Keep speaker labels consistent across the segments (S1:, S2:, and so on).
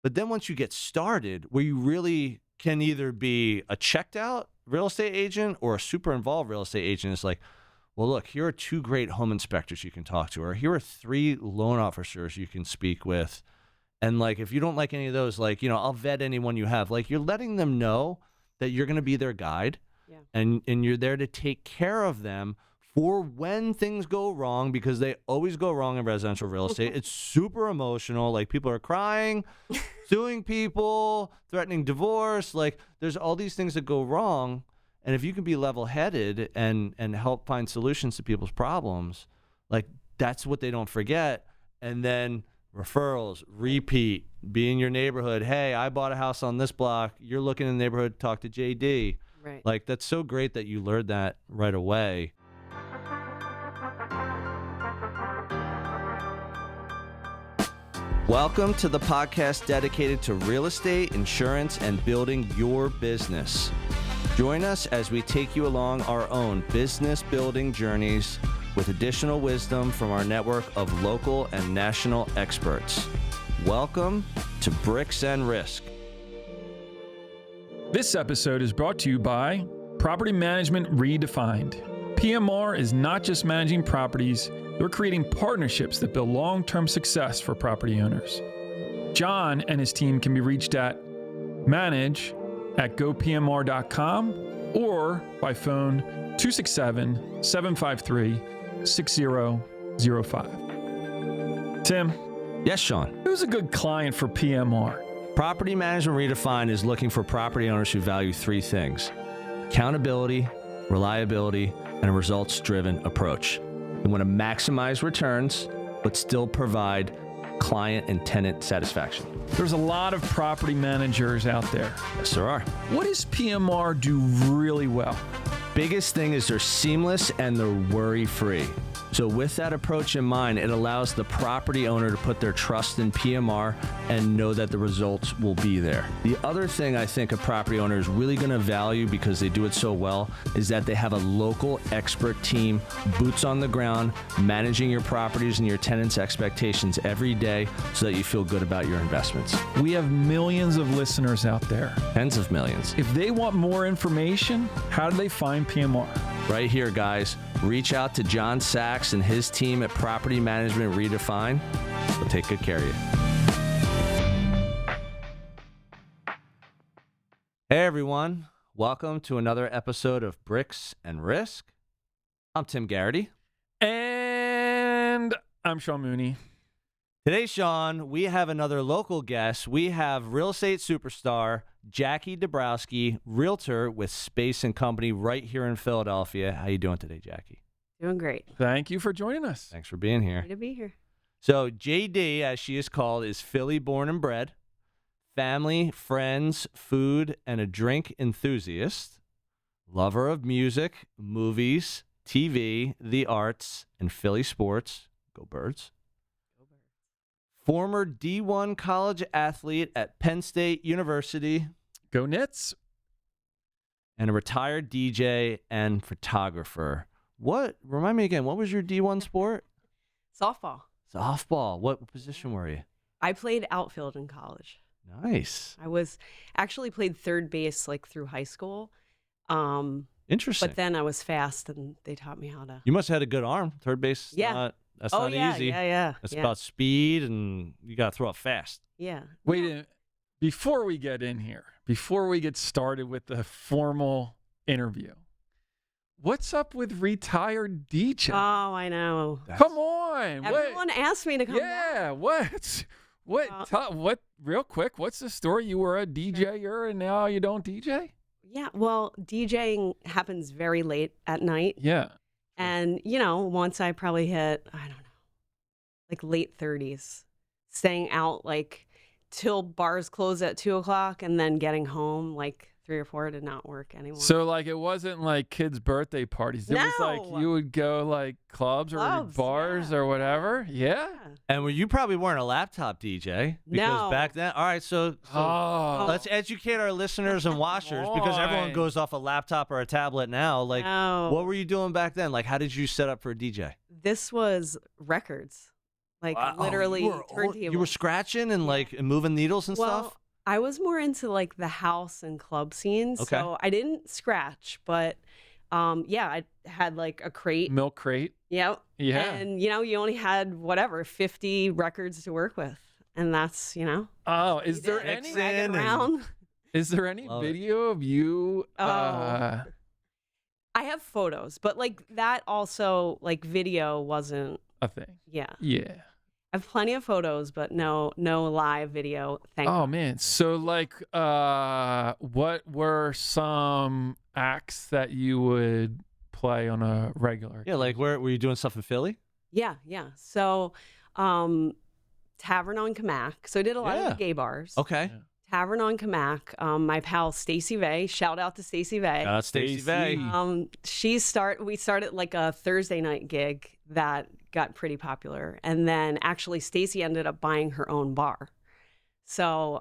S1: But then once you get started, where you really can either be a checked out real estate agent or a super involved real estate agent, it's like, well, look, here are 2 great home inspectors you can talk to, or here are 3 loan officers you can speak with. And like, if you don't like any of those, like, I'll vet anyone you have. Like, you're letting them know that you're going to be their guide, and you're there to take care of them for when things go wrong, because they always go wrong in residential real estate. It's super emotional. Like, people are crying, suing people, threatening divorce. Like, there's all these things that go wrong. And if you can be level-headed and help find solutions to people's problems, like, that's what they don't forget. And then referrals, repeat, be in your neighborhood. Hey, I bought a house on this block. You're looking in the neighborhood, talk to JD.
S2: Right.
S1: Like, that's so great that you learned that right away. Welcome to the podcast dedicated to real estate, insurance, and building your business. Join us as we take you along our own business building journeys with additional wisdom from our network of local and national experts. Welcome to Bricks and Risk.
S3: This episode is brought to you by Property Management Redefined. PMR is not just managing properties, they're creating partnerships that build long-term success for property owners. John and his team can be reached at manage@gopmr.com or by phone 267-753-6005. Tim.
S1: Yes, Sean.
S3: Who's a good client for PMR?
S1: Property Management Redefined is looking for property owners who value 3 things: accountability, reliability, and a results-driven approach. They want to maximize returns, but still provide client and tenant satisfaction.
S3: There's a lot of property managers out there.
S1: Yes, there are.
S3: What does PMR do really well?
S1: Biggest thing is they're seamless and they're worry-free. So with that approach in mind, it allows the property owner to put their trust in PMR and know that the results will be there. The other thing I think a property owner is really going to value, because they do it so well, is that they have a local expert team, boots on the ground, managing your properties and your tenants' expectations every day so that you feel good about your investments.
S3: We have millions of listeners out there.
S1: Tens of millions.
S3: If they want more information, how do they find PMR?
S1: Right here, guys. Reach out to John Sachs and his team at Property Management Redefined. They'll take good care of you. Hey, everyone. Welcome to another episode of Bricks and Risk. I'm Tim Garrity.
S3: And I'm Sean Mooney.
S1: Today, Sean, we have another local guest. We have real estate superstar Jackie Dabrowski, realtor with Space & Company right here in Philadelphia. How you doing today, Jackie?
S2: Doing great.
S3: Thank you for joining us.
S1: Thanks for being here.
S2: Happy to be here.
S1: So JD, as she is called, is Philly born and bred, family, friends, food, and a drink enthusiast, lover of music, movies, TV, the arts, and Philly sports. Go Birds. Former D1 college athlete at Penn State University.
S3: Go Nits.
S1: And a retired DJ and photographer. Remind me again, what was your D1 sport?
S2: Softball.
S1: Softball. What position were you?
S2: I played outfield in college.
S1: Nice.
S2: I actually played third base through high school.
S1: Interesting.
S2: But then I was fast and they taught me how to.
S1: You must have had a good arm. Third base.
S2: Yeah.
S1: That's not easy.
S2: Yeah.
S1: It's about speed, and you got to throw it fast.
S2: Yeah.
S3: Wait a minute. Before we get in here, before we get started with the formal interview, what's up with retired DJ?
S2: Oh, I know.
S3: Come on.
S2: Everyone asked me to come back.
S3: Yeah. What? Real quick, what's the story? You were a DJ and now you don't DJ?
S2: Yeah. Well, DJing happens very late at night.
S3: Yeah.
S2: And, once I probably hit, I don't know, late 30s, staying out till bars close at 2:00 and then getting home 3 or 4 did not work anymore.
S3: So it wasn't kids' birthday parties. It was you would go clubs or bars or whatever. Yeah.
S1: And you probably weren't a laptop DJ because back then. All right, so let's educate our listeners and watchers because everyone goes off a laptop or a tablet now.
S2: No.
S1: What were you doing back then? How did you set up for a DJ?
S2: This was records. Like
S1: Wow.
S2: literally
S1: you
S2: turntables.
S1: were scratching and like and moving needles and stuff?
S2: I was more into like the house and club scenes,
S1: Okay.
S2: so I didn't scratch, but yeah, I had like a crate.
S3: Milk crate.
S2: Yep.
S3: Yeah.
S2: And you only had whatever 50 records to work with, and that's
S3: Oh, is there
S2: drag
S3: any?
S2: it around.
S3: Is there any
S1: Love it.
S3: video of you?
S2: I have photos, but like that also like video wasn't.
S3: A thing.
S2: Yeah.
S3: Yeah.
S2: I have plenty of photos, but no live video. Thank
S3: Oh
S2: God.
S3: man. So like, what were some acts that you would play on a regular?
S1: Yeah, like where were you doing stuff in Philly?
S2: Yeah. So, Tavern on Camac. So I did a lot of
S1: Yeah.
S2: the gay bars.
S1: Okay.
S3: Yeah.
S2: Tavern on Camac. My pal Stacy Vey. Shout out to Stacy Vey.
S1: Stacey Vey.
S3: Stacey.
S2: We started like a Thursday night gig that got pretty popular, and then actually Stacy ended up buying her own bar. So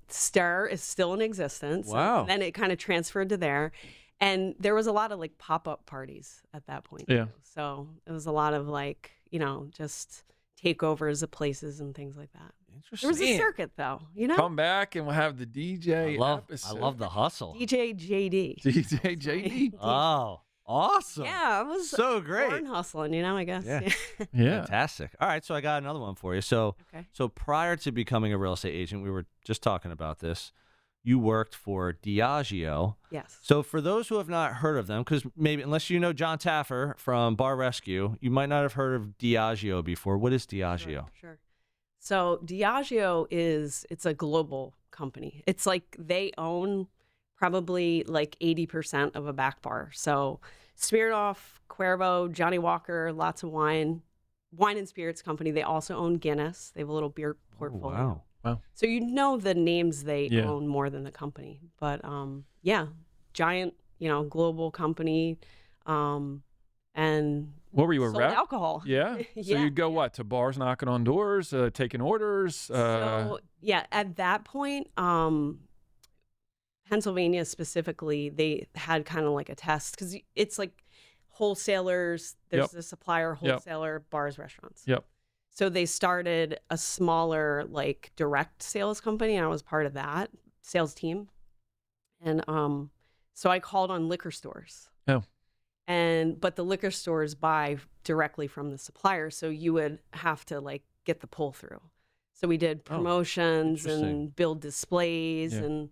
S2: Stir is still in existence.
S1: Wow.
S2: And then it kind of transferred to there, and there was a lot of like pop-up parties at that point.
S3: Yeah.
S2: Too. So it was a lot of like just takeovers of places and things like that.
S1: Interesting.
S2: There was a circuit though,
S3: Come back and we'll have the DJ.
S1: I
S3: episode.
S1: love the hustle.
S2: DJ JD.
S3: DJ JD.
S1: Oh, awesome.
S2: Yeah, I was
S1: So great.
S2: born hustling, I guess.
S1: Yeah.
S3: Yeah.
S1: Fantastic. All right, so I got another one for you. So,
S2: Okay.
S1: so prior to becoming a real estate agent, we were just talking about this. You worked for Diageo.
S2: Yes.
S1: So for those who have not heard of them, because maybe unless you know John Taffer from Bar Rescue, you might not have heard of Diageo before. What is Diageo?
S2: Sure. So Diageo it's a global company. It's like they own probably like 80% of a back bar. So Smirnoff, Cuervo, Johnny Walker, lots of wine and spirits company. They also own Guinness. They have a little beer portfolio.
S1: Wow.
S2: So the names they
S3: Yeah.
S2: own more than the company. But yeah, giant, global company. And
S3: What were you, a
S2: sold
S3: rep?
S2: alcohol.
S3: Yeah. So
S2: Yeah,
S3: you'd go what, to bars, knocking on doors, taking orders.
S2: So yeah, at that point, Pennsylvania specifically, they had kind of like a test because it's like wholesalers. There's
S3: Yep.
S2: the supplier,
S3: Yep.
S2: wholesaler, bars, restaurants.
S3: Yep.
S2: So they started a smaller like direct sales company, and I was part of that sales team. And so I called on liquor stores.
S3: Oh.
S2: But the liquor stores buy directly from the supplier, so you would have to like get the pull through. So we did promotions
S1: interesting.
S2: and build displays,
S3: Yeah.
S2: and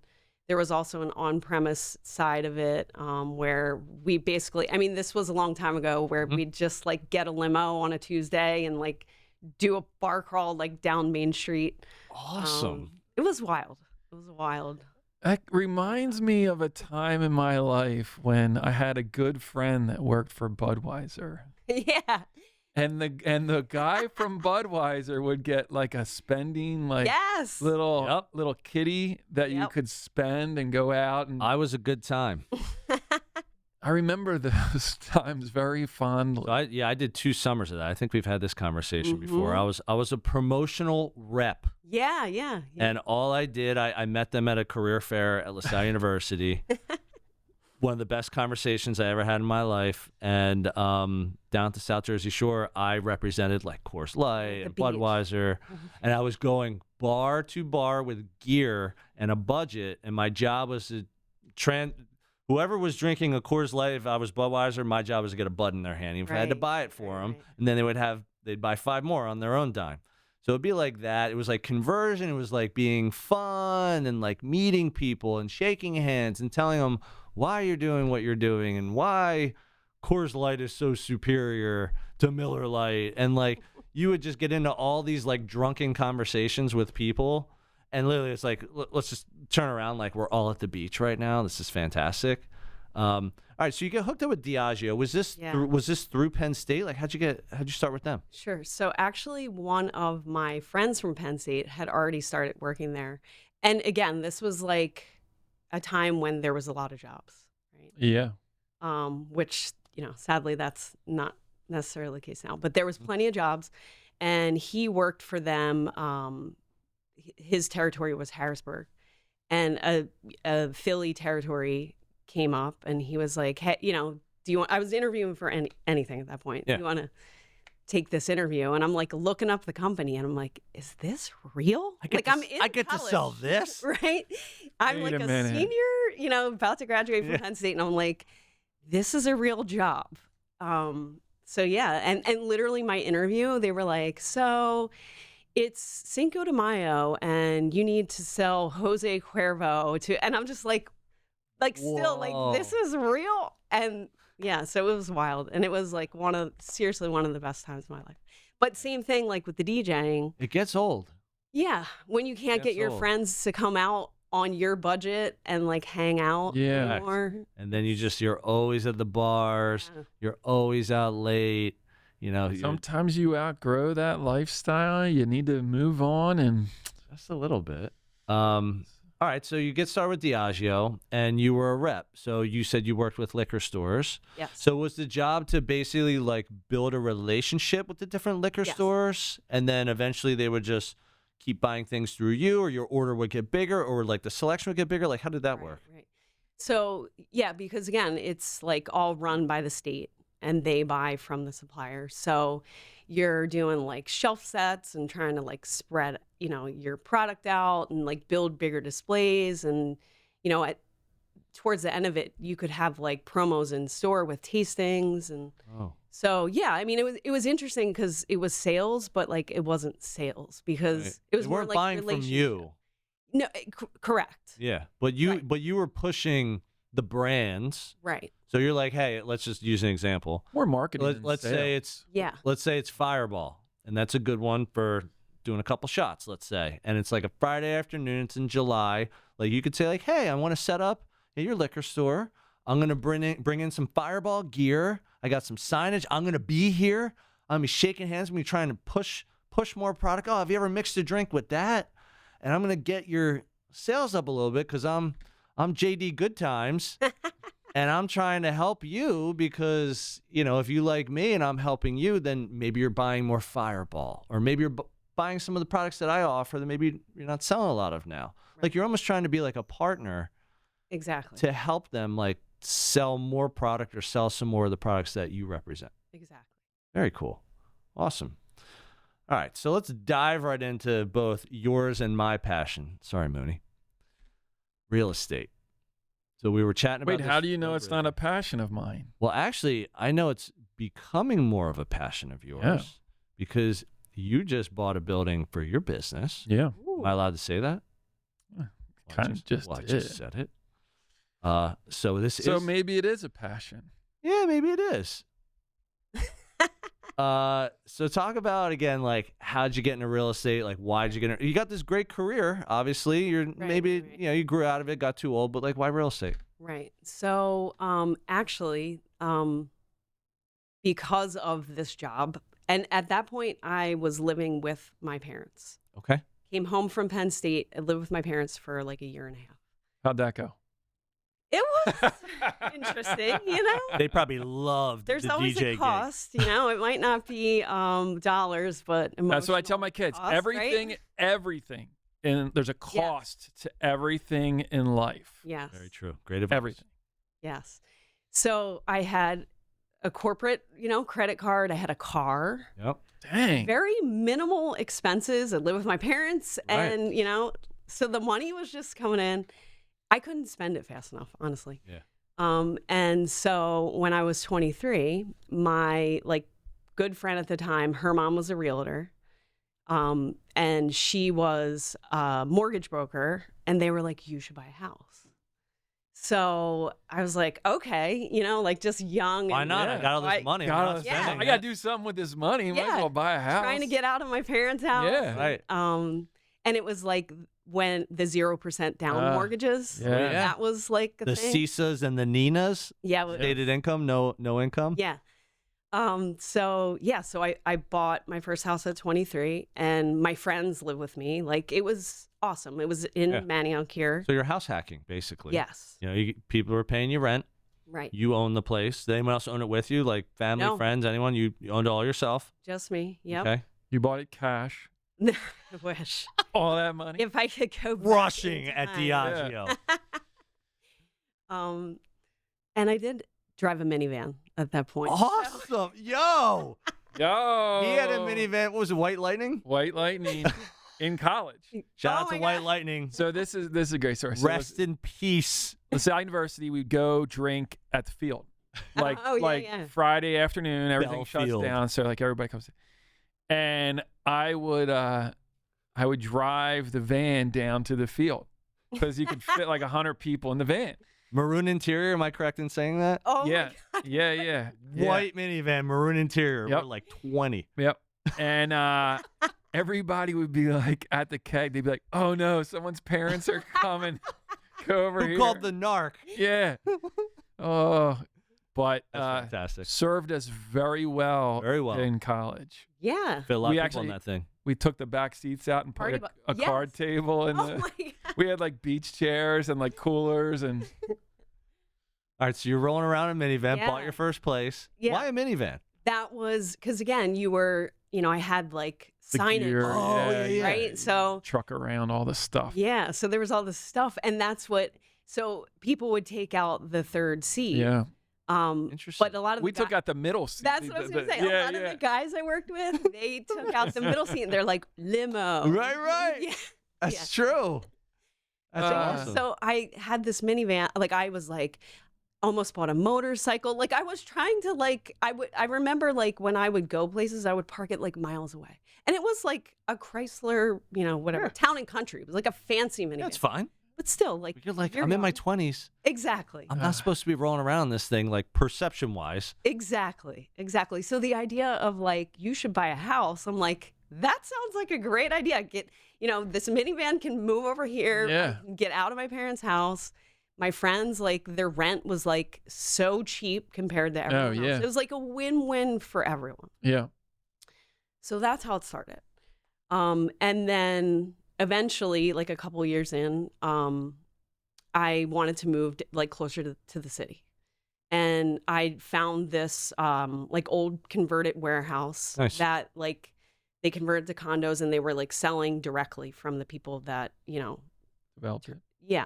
S2: there was also an on-premise side of it where we basically, this was a long time ago, where we'd just like get a limo on a Tuesday and like do a bar crawl like down Main Street.
S1: Awesome.
S2: It was wild. It was wild.
S3: That reminds me of a time in my life when I had a good friend that worked for Budweiser.
S2: Yeah.
S3: And the guy from Budweiser would get like a spending
S2: Yes.
S3: little kitty that you
S2: Yep.
S3: could spend and go out and
S1: I was a good time.
S3: I remember those times very fondly.
S1: So I did 2 summers of that. I think we've had this conversation before. I was a promotional rep.
S2: Yeah.
S1: And all I did, I met them at a career fair at LaSalle University. One of the best conversations I ever had in my life. And down at the South Jersey Shore, I represented like Coors Light and
S2: beach.
S1: Budweiser. And I was going bar to bar with gear and a budget. And my job was to whoever was drinking a Coors Light, if I was Budweiser, my job was to get a Bud in their hand. If I had to
S2: Right,
S1: buy it for them,
S2: right.
S1: and then they'd buy 5 more on their own dime. So it'd be like that. It was like conversion. It was like being fun and like meeting people and shaking hands and telling them why you're doing what you're doing and why Coors Light is so superior to Miller Lite. And like you would just get into all these like drunken conversations with people. And literally it's like, let's just turn around like we're all at the beach right now. This is fantastic. All right, so you get hooked up with Diageo. Was this through Penn State? Like how'd you start with them?
S2: Sure. So actually one of my friends from Penn State had already started working there. And again, this was like a time when there was a lot of jobs, right?
S3: Yeah.
S2: Which, sadly that's not necessarily the case now, but there was plenty of jobs, and he worked for them. His territory was Harrisburg, and a Philly territory came up, and he was like, hey, do you want, I was interviewing for anything at that point.
S1: Yeah.
S2: Do take this interview, and I'm like looking up the company, and I'm like, is this real?
S1: I get to sell this?
S2: right? I'm
S3: Wait
S2: like
S3: a
S2: a
S3: minute.
S2: senior, about to graduate from Penn State, and I'm like, this is a real job. So yeah, and literally my interview, they were like, so it's Cinco de Mayo, and you need to sell Jose Cuervo to, and I'm just like still like, this is real. And yeah, so it was wild, and it was like seriously one of the best times of my life. But same thing, like with the DJing.
S1: It gets old.
S2: Yeah, when you can't get your friends to come out on your budget and like hang out anymore.
S1: And then you're always at the bars. Yeah. You're always out late.
S3: Sometimes you outgrow that lifestyle. You need to move on, and
S1: just a little bit. All right, so you get started with Diageo, and you were a rep. So you said you worked with liquor stores.
S2: Yes.
S1: So was the job to basically like build a relationship with the different liquor stores, and then eventually they would just keep buying things through you, or your order would get bigger, or like the selection would get bigger? Like, how did that work?
S2: Right. So yeah, because again, it's like all run by the state, and they buy from the supplier. So you're doing like shelf sets and trying to like spread, your product out and like build bigger displays. And, towards the end of it, you could have like promos in store with tastings. And so, yeah, I mean, it was interesting because it was sales, but like it wasn't sales because it was
S1: they
S2: more
S1: weren't
S2: like
S1: buying from you.
S2: No, correct.
S1: Yeah. But you were pushing the brands.
S2: Right.
S1: So you're like, hey, let's just use an example.
S3: More marketing.
S1: Let's say it's Fireball, and that's a good one for doing a couple shots, let's say. And it's like a Friday afternoon, it's in July. Like you could say like, hey, I want to set up at your liquor store. I'm going to bring in some Fireball gear. I got some signage. I'm going to be here. I'm going to be shaking hands. I'm going to be trying to push more product. Oh, have you ever mixed a drink with that? And I'm going to get your sales up a little bit because I'm JD Good Times. And I'm trying to help you because, if you like me and I'm helping you, then maybe you're buying more Fireball, or maybe you're buying some of the products that I offer that maybe you're not selling a lot of now. Right. Like you're almost trying to be like a partner.
S2: Exactly.
S1: To help them like sell more product or sell some more of the products that you represent.
S2: Exactly.
S1: Very cool. Awesome. All right. So let's dive right into both yours and my passion. Sorry, Mooney. Real estate. So we were chatting about.
S3: Wait, how do you know it's not a passion of mine?
S1: Well, actually, I know it's becoming more of a passion of yours because you just bought a building for your business.
S3: Yeah.
S1: Am I allowed to say that?
S3: Kind of just
S1: I just said it. So
S3: maybe it is a passion.
S1: Yeah, maybe it is. So talk about again, like how'd you get into real estate? Like why'd you get into? You got this great career, obviously. You grew out of it, got too old, but like why real estate?
S2: Right. So actually, because of this job, and at that point I was living with my parents.
S1: Okay.
S2: Came home from Penn State and lived with my parents for like a year and a half.
S3: How'd that go?
S2: It was interesting,
S1: They probably loved
S2: There's
S1: the
S2: always
S1: DJ
S2: a cost, it might not be dollars, but
S3: that's what I tell my kids.
S2: Cost,
S3: everything, and there's a cost to everything in life.
S2: Yes.
S1: Very true. Great advice.
S3: Everything.
S2: Yes. So I had a corporate, credit card. I had a car.
S1: Yep.
S3: Dang.
S2: Very minimal expenses. I lived with my parents, and so the money was just coming in. I couldn't spend it fast enough, honestly.
S1: Yeah.
S2: And so when I was 23, my good friend at the time, her mom was a realtor, and she was a mortgage broker, and they were like, "You should buy a house." So I was like, "Okay," just young.
S1: Why
S2: and,
S1: not? I got all this money.
S3: I got to do something with this money. Might as well buy a house.
S2: Trying to get out of my parents' house.
S3: Yeah.
S1: Right.
S2: And it was like when the 0% down mortgages.
S3: Yeah.
S2: That was like a
S1: the
S2: thing.
S1: CISAs and the NINAs.
S2: Yeah.
S1: Stated income, no income.
S2: Yeah. So I bought my first house at 23, and my friends live with me. Like it was awesome. It was in Manioc here.
S1: So you're house hacking, basically.
S2: Yes.
S1: People are paying you rent.
S2: Right.
S1: You own the place. Did anyone else own it with you? Like family, friends, anyone? You owned it all yourself?
S2: Just me. Yep.
S1: Okay.
S3: You bought it cash.
S2: I wish.
S3: All that money.
S2: If I could go back
S1: Rushing
S2: in
S1: at
S2: time.
S1: Diageo.
S2: And I did drive a minivan at that point.
S1: Awesome. Yo.
S3: Yo.
S1: He had a minivan. What was it? White Lightning?
S3: White Lightning in college.
S1: Shout
S2: Oh
S1: out to
S2: my
S1: White
S2: God.
S1: Lightning.
S3: So this is a great story. So
S1: Rest in peace.
S3: LaSalle University, we'd go drink at the field. Like
S2: Oh, yeah.
S3: Friday afternoon, everything shuts
S1: Field.
S3: down. So like everybody comes in. And I would drive the van down to the field because you could fit like 100 people in the van.
S1: Maroon interior. Am I correct in saying that?
S2: Oh
S3: Yeah.
S2: my God.
S3: Yeah.
S1: White minivan, maroon interior.
S3: Yep.
S1: We're like 20.
S3: Yep. And everybody would be like at the keg. They'd be like, "Oh no, someone's parents are coming. Go over
S1: Who
S3: here."
S1: called the narc?
S3: Yeah. Oh, but
S1: That's fantastic.
S3: served us very well.
S1: Very well.
S3: In college.
S2: Yeah.
S1: Fit a lot
S3: We
S1: of people
S3: actually-
S1: on that thing.
S3: We took the back seats out and put
S2: Party
S3: a
S2: bu-
S3: card
S2: Yes.
S3: table in
S2: Oh
S3: the.
S2: my God.
S3: We had like beach chairs and like coolers and
S1: All right, so you're rolling around in a minivan, bought
S2: Yeah.
S1: your first place.
S2: Yeah.
S1: Why a minivan?
S2: That was because again, you were, I had like
S3: the
S2: signage,
S3: gear,
S1: Oh, yeah.
S2: right? So
S3: truck around all the stuff.
S2: yeah, so there was all this stuff, and that's what. So people would take out the third seat.
S3: Yeah.
S1: Interesting.
S2: But a lot of
S3: We
S2: the
S3: took out the middle seat.
S2: That's what I was gonna say.
S3: Yeah,
S2: a lot
S3: yeah.
S2: of the guys I worked with, they took out the middle seat, and they're like limo.
S1: Right.
S2: Yeah.
S1: That's
S2: Yeah.
S1: true. That's awesome.
S2: So I had this minivan. Like I was like, almost bought a motorcycle. Like I was trying to like. I remember like when I would go places, I would park it like miles away, and it was like a Chrysler, whatever,
S1: Yeah.
S2: Town and Country. It was like a fancy minivan.
S1: That's fine.
S2: But still, like
S1: You're like,
S2: you're
S1: I'm in my
S2: young.
S1: 20s.
S2: Exactly.
S1: I'm not supposed to be rolling around this thing, like perception-wise.
S2: Exactly. So the idea of like you should buy a house, I'm like, that sounds like a great idea. Get, this minivan can move over here.
S3: Yeah.
S2: I can get out of my parents' house. My friends, like their rent was like so cheap compared to everyone else.
S3: yeah.
S2: It was like a win-win for everyone.
S3: Yeah.
S2: So that's how it started. And then eventually, like a couple years in, I wanted to move like closer to the city. And I found this like old converted warehouse
S1: Nice.
S2: that like they converted to condos, and they were like selling directly from the people that,
S3: Developed it.
S2: yeah.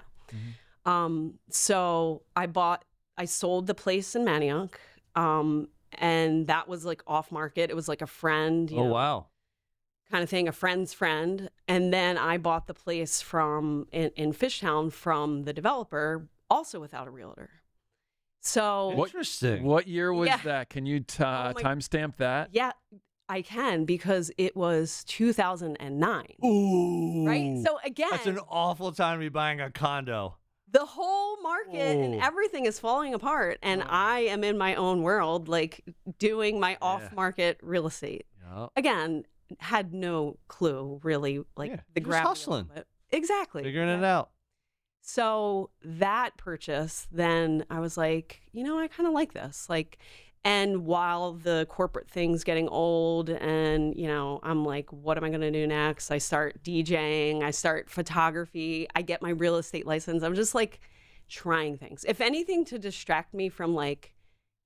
S2: So I sold the place in Manioc. And that was like off market. It was like a friend,
S1: Oh, wow.
S2: kind of thing, a friend's friend. And then I bought the place in Fishtown from the developer, also without a realtor. So
S1: Interesting.
S3: What year was
S2: Yeah.
S3: that? Can you
S2: my-
S3: timestamp that?
S2: yeah, I can, because it was 2009.
S1: Ooh.
S2: Right. So again,
S1: That's an awful time to be buying a condo.
S2: the whole market and
S1: Ooh.
S2: everything is falling apart. And I am in my own world, like doing my off market real estate.
S1: Yeah.
S2: Again, had no clue really, like
S1: Yeah,
S2: the
S1: just
S2: gravity
S1: hustling.
S2: of it. Exactly.
S1: Figuring it out.
S2: So that purchase, then I was like, I kind of like this. Like, and while the corporate thing's getting old and, I'm like, what am I going to do next? I start DJing, I start photography, I get my real estate license. I'm just like trying things. If anything, to distract me from like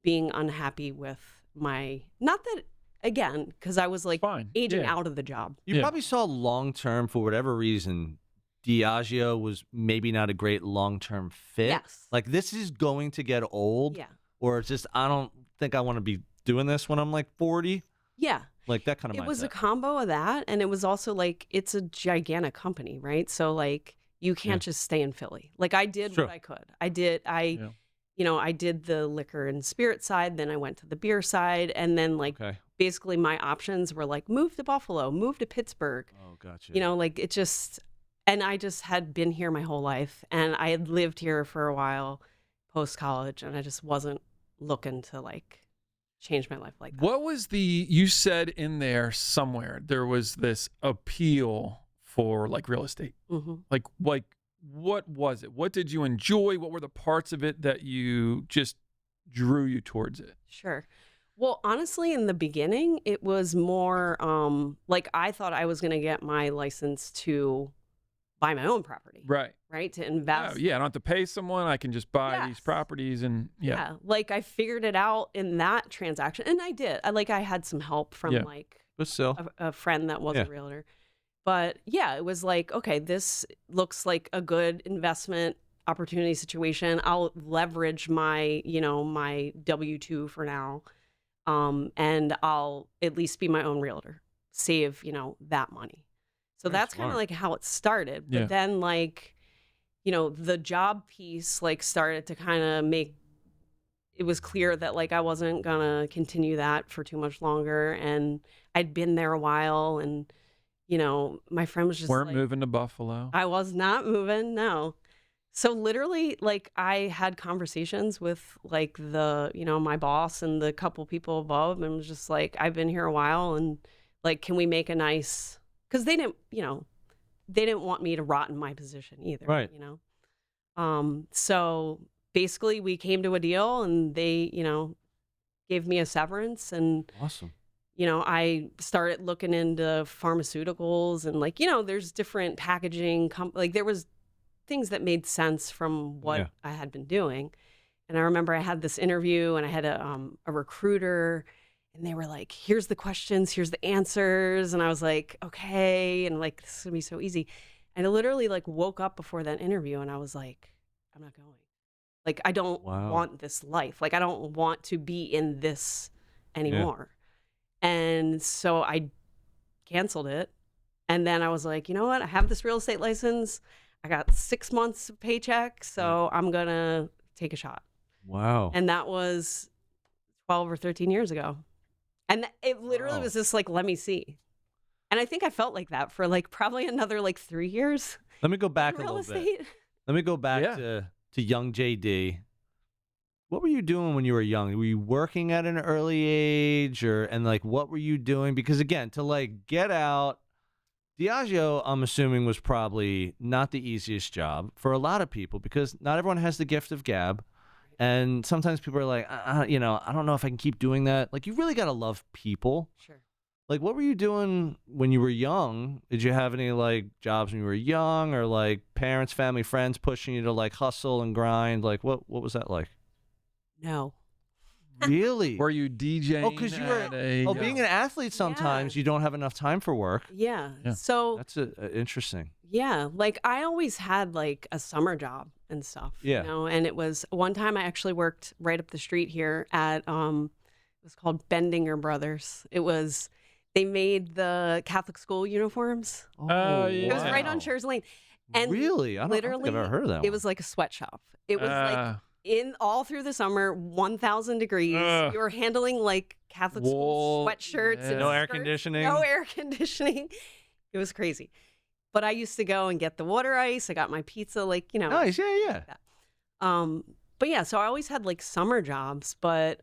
S2: being unhappy with not that, again, because I was like
S3: Fine.
S2: aging
S3: Yeah.
S2: out of the job.
S1: You
S3: Yeah.
S1: probably saw long term, for whatever reason, Diageo was maybe not a great long term fit.
S2: Yes.
S1: Like, this is going to get old.
S2: Yeah.
S1: Or it's just, I don't think I want to be doing this when I'm like 40.
S2: Yeah.
S1: Like that kind of
S2: It
S1: mindset.
S2: was a combo of that, and it was also like it's a gigantic company, right? So like you can't just stay in Philly. Like I did
S1: True.
S2: what I could. I did I did the liquor and spirit side, then I went to the beer side, and then like
S1: Okay.
S2: basically my options were like move to Buffalo, move to Pittsburgh.
S1: Oh, gotcha.
S2: Like it just, and I just had been here my whole life, and I had lived here for a while post college, and I just wasn't looking to like change my life like that.
S3: What was you said in there somewhere, there was this appeal for like real estate.
S2: Mm-hmm.
S3: Like what was it? What did you enjoy? What were the parts of it that you just drew you towards it?
S2: Sure. Well, honestly, in the beginning, it was more like I thought I was going to get my license to buy my own property,
S3: Right.
S2: right? To invest.
S3: Oh, yeah, I don't have to pay someone. I can just buy these
S2: Yes.
S3: properties and yeah.
S2: Like I figured it out in that transaction, and I did. I had some help from
S3: Yeah.
S2: like
S1: But still.
S2: a friend that was
S1: Yeah.
S2: a realtor. But yeah, it was like, okay, this looks like a good investment opportunity situation. I'll leverage my, my W-2 for now. and I'll at least be my own realtor, save, that money. So
S1: Very
S2: that's kind of
S1: smart.
S2: like how it started. But
S3: Yeah.
S2: then like, the job piece like started to kind of make it was clear that like I wasn't gonna continue that for too much longer, and I'd been there a while, and my friend was just
S3: Weren't
S2: like,
S3: moving to Buffalo.
S2: I was not moving, no. So literally, like I had conversations with like my boss and the couple people above, and was just like, I've been here a while, and like, can we make a nice? Because they didn't want me to rot in my position either,
S1: Right.
S2: So basically, we came to a deal, and they, gave me a severance, and
S1: Awesome.
S2: I started looking into pharmaceuticals, and like, there's different packaging, like there was things that made sense from what
S1: Yeah.
S2: I had been doing. And I remember I had this interview, and I had a recruiter, and they were like, here's the questions, here's the answers. And I was like, okay. And like, this is gonna be so easy. And I literally like woke up before that interview, and I was like, I'm not going. Like, I don't
S1: Wow.
S2: want this life. Like, I don't want to be in this anymore. And so I canceled it. And then I was like, you know what? I have this real estate license. I got 6 months of paycheck. So I'm going to take a shot.
S1: Wow.
S2: And that was 12 or 13 years ago. And it literally
S1: Wow.
S2: was just like, let me see. And I think I felt like that for like probably another like 3 years.
S1: Let me go back a
S2: in real
S1: little
S2: estate.
S1: bit. Let me go back
S3: Yeah.
S1: to young JD. What were you doing when you were young? Were you working at an early age, and like what were you doing? Because again, to like get out, Diageo, I'm assuming, was probably not the easiest job for a lot of people, because not everyone has the gift of gab. And sometimes people are like, I don't know if I can keep doing that. Like, you really got to love people.
S2: Sure.
S1: Like, what were you doing when you were young? Did you have any like jobs when you were young, or like parents, family, friends pushing you to like hustle and grind? Like, what was that like?
S2: No.
S1: Really?
S3: Were you DJing?
S1: Oh, because you were. Being an athlete, sometimes you don't have enough time for work.
S2: Yeah.
S3: Yeah.
S2: So
S1: That's interesting.
S2: yeah, like I always had like a summer job and stuff.
S1: Yeah.
S2: And it was one time I actually worked right up the street here at it was called Bendinger Brothers. They made the Catholic school uniforms.
S3: Oh, yeah.
S2: It was right on
S1: wow.
S2: Shores Lane. And
S1: really? I don't think I've
S2: literally,
S1: ever heard of that.
S2: it was like a sweatshop. It was like in all through the summer, 1,000 degrees. You were handling like Catholic school
S3: Wool,
S2: sweatshirts.
S3: yeah.
S2: And
S1: No air
S2: skirts,
S1: conditioning?
S2: No air conditioning. It was crazy. But I used to go and get the water ice. I got my pizza, like,
S1: Nice. Yeah.
S2: But yeah, so I always had like summer jobs, but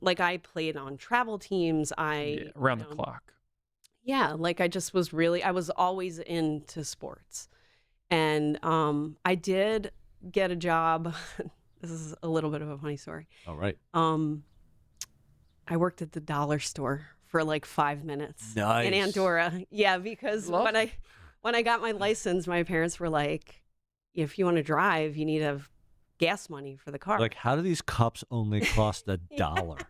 S2: like I played on travel teams.
S3: Around the clock.
S2: Yeah, like I was always into sports. And I did get a job. This is a little bit of a funny story.
S1: All right.
S2: I worked at the dollar store for like 5 minutes
S1: Nice.
S2: in Andorra. Yeah, because when I got my license, my parents were like, if you want to drive, you need to have gas money for the car.
S1: Like, how do these cups only cost $1?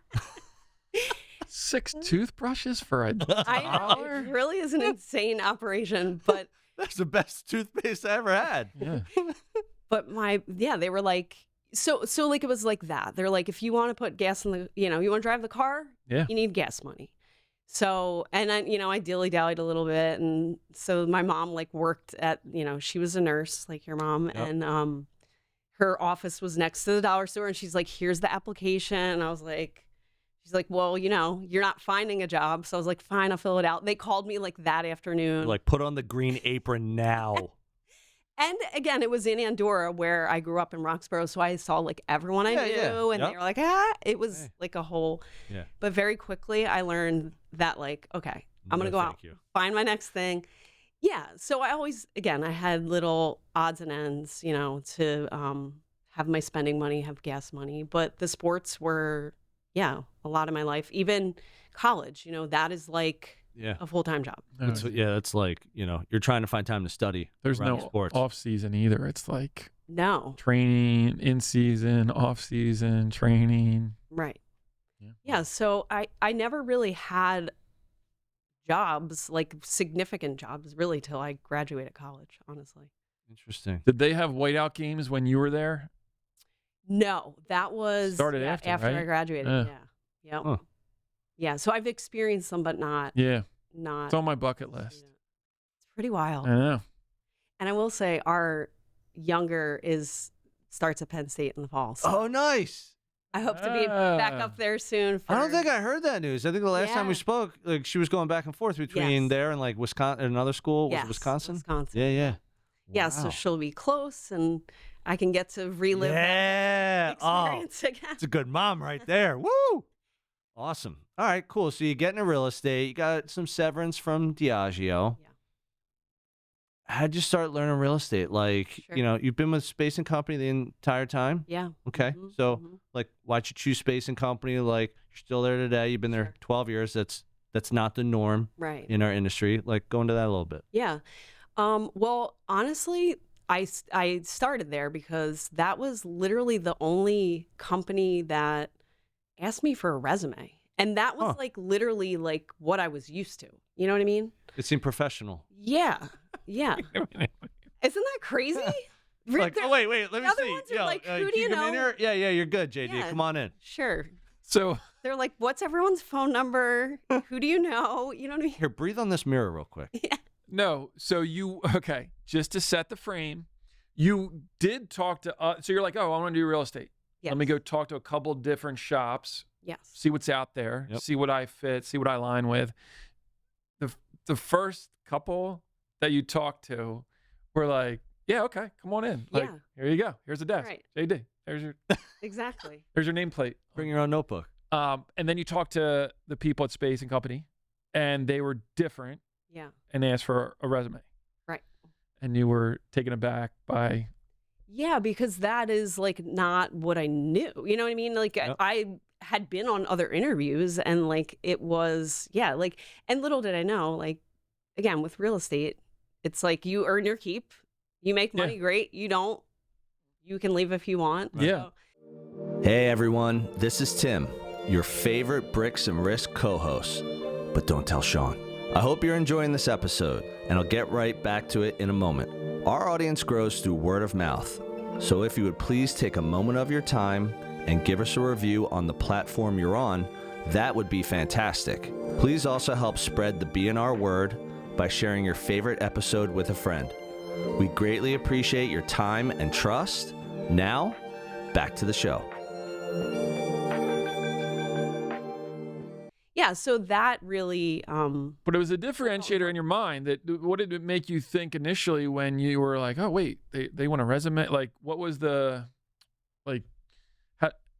S3: 6 toothbrushes for $1.
S2: I know, it really is an insane operation, but
S1: That's the best toothpaste I ever had.
S3: Yeah.
S2: but they were like, so like it was like that. They're like, if you want to put gas in the, you want to drive the car,
S3: Yeah.
S2: you need gas money. So, and then, I dilly-dallied a little bit. And so my mom like worked at, she was a nurse like your mom.
S1: Yep.
S2: And her office was next to the dollar store. And she's like, here's the application. And I was like, she's like, well, you're not finding a job. So I was like, fine, I'll fill it out. They called me like that afternoon.
S1: Like, put on the green apron now.
S2: And again, it was in Andorra where I grew up in Roxborough. So I saw like everyone I knew.
S1: Yeah.
S2: And
S1: Yep.
S2: they were like, it was like a whole.
S1: Yeah.
S2: But very quickly, I learned that like, okay, I'm going to go out, find my next thing. Yeah. So I always, again, I had little odds and ends, to have my spending money, have gas money. But the sports were, a lot of my life. Even college, that is like a full-time job.
S1: It's like, you're trying to find time to study.
S3: There's
S1: around
S3: no
S1: sports.
S3: off season either. It's like
S2: No.
S3: training, in season, off season, training.
S2: Right.
S3: Yeah.
S2: Yeah. So I never really had jobs, like significant jobs, really, till I graduated college, honestly.
S1: Interesting.
S3: Did they have whiteout games when you were there?
S2: No, that was
S3: Started after,
S2: I
S3: right?
S2: graduated.
S3: Yeah.
S2: Yeah. Yep.
S1: Huh.
S2: Yeah. So I've experienced them, but not.
S3: It's on my bucket list.
S2: It's pretty wild.
S3: I know.
S2: And I will say, our younger starts at Penn State in the fall. So
S1: Oh, nice.
S2: I hope to be back up there soon.
S1: I don't think I heard that news. I think the last time we spoke, like she was going back and forth between there and like Wisconsin, another school. Was it Wisconsin?
S2: Wisconsin.
S1: Yeah.
S2: Yeah,
S1: Wow.
S2: so she'll be close, and I can get to relive that experience again.
S1: It's a good mom right there. Woo! Awesome. All right, cool. So you get into real estate. You got some severance from Diageo.
S2: Yeah.
S1: How'd you start learning real estate? Like,
S2: Sure.
S1: you know, you've been with Space and Company the entire time?
S2: Yeah.
S1: Okay. So, like, why'd you choose Space and Company? Like, you're still there today. You've been there 12 years. That's not the norm in our industry. Like, go into that a little bit.
S2: Yeah. Well, honestly, I started there because that was literally the only company that asked me for a resume. And that was like literally like what I was used to. You know what I mean?
S1: It seemed professional.
S2: Yeah. Yeah. Isn't that crazy?
S1: Like, oh, wait, let me
S2: the other
S1: see.
S2: ones are like, who do you
S1: come in
S2: know?
S1: here? Yeah, you're good, JD.
S2: Yeah.
S1: Come on in.
S2: Sure.
S3: So
S2: they're like, what's everyone's phone number? Who do you know? You know what I mean?
S1: Here, breathe on this mirror real quick.
S2: Yeah.
S3: No, so just to set the frame, you did talk to so you're like, oh, I want to do real estate.
S2: Yes.
S3: Let me go talk to a couple different shops.
S2: Yes.
S3: See what's out there.
S1: Yep.
S3: See what I fit. See what I align with. The first couple that you talked to were like, yeah, okay, come on in. Like, here you go. Here's a desk.
S2: Right.
S3: JD. There's your
S2: Exactly.
S3: There's your nameplate.
S1: Bring your own notebook.
S3: And then you talked to the people at Space and Company, and they were different.
S2: Yeah.
S3: And asked for a resume.
S2: Right.
S3: And you were taken aback by.
S2: Yeah, because that is like not what I knew. You know what I mean? Like I had been on other interviews, and like it was, like, and little did I know, like, again, with real estate, it's like you earn your keep, you make money, great. You don't, you can leave if you want.
S3: Yeah.
S2: So.
S1: Hey, everyone. This is Tim, your favorite Bricks and Risk co-host. But don't tell Sean. I hope you're enjoying this episode, and I'll get right back to it in a moment. Our audience grows through word of mouth, so if you would please take a moment of your time and give us a review on the platform you're on, that would be fantastic. Please also help spread the B&R word by sharing your favorite episode with a friend. We greatly appreciate your time and trust. Now, back to the show.
S2: Yeah, so that really.
S3: But it was a differentiator in your mind. What did it make you think initially when you were like, oh wait, they want a resume? Like, what was the, like,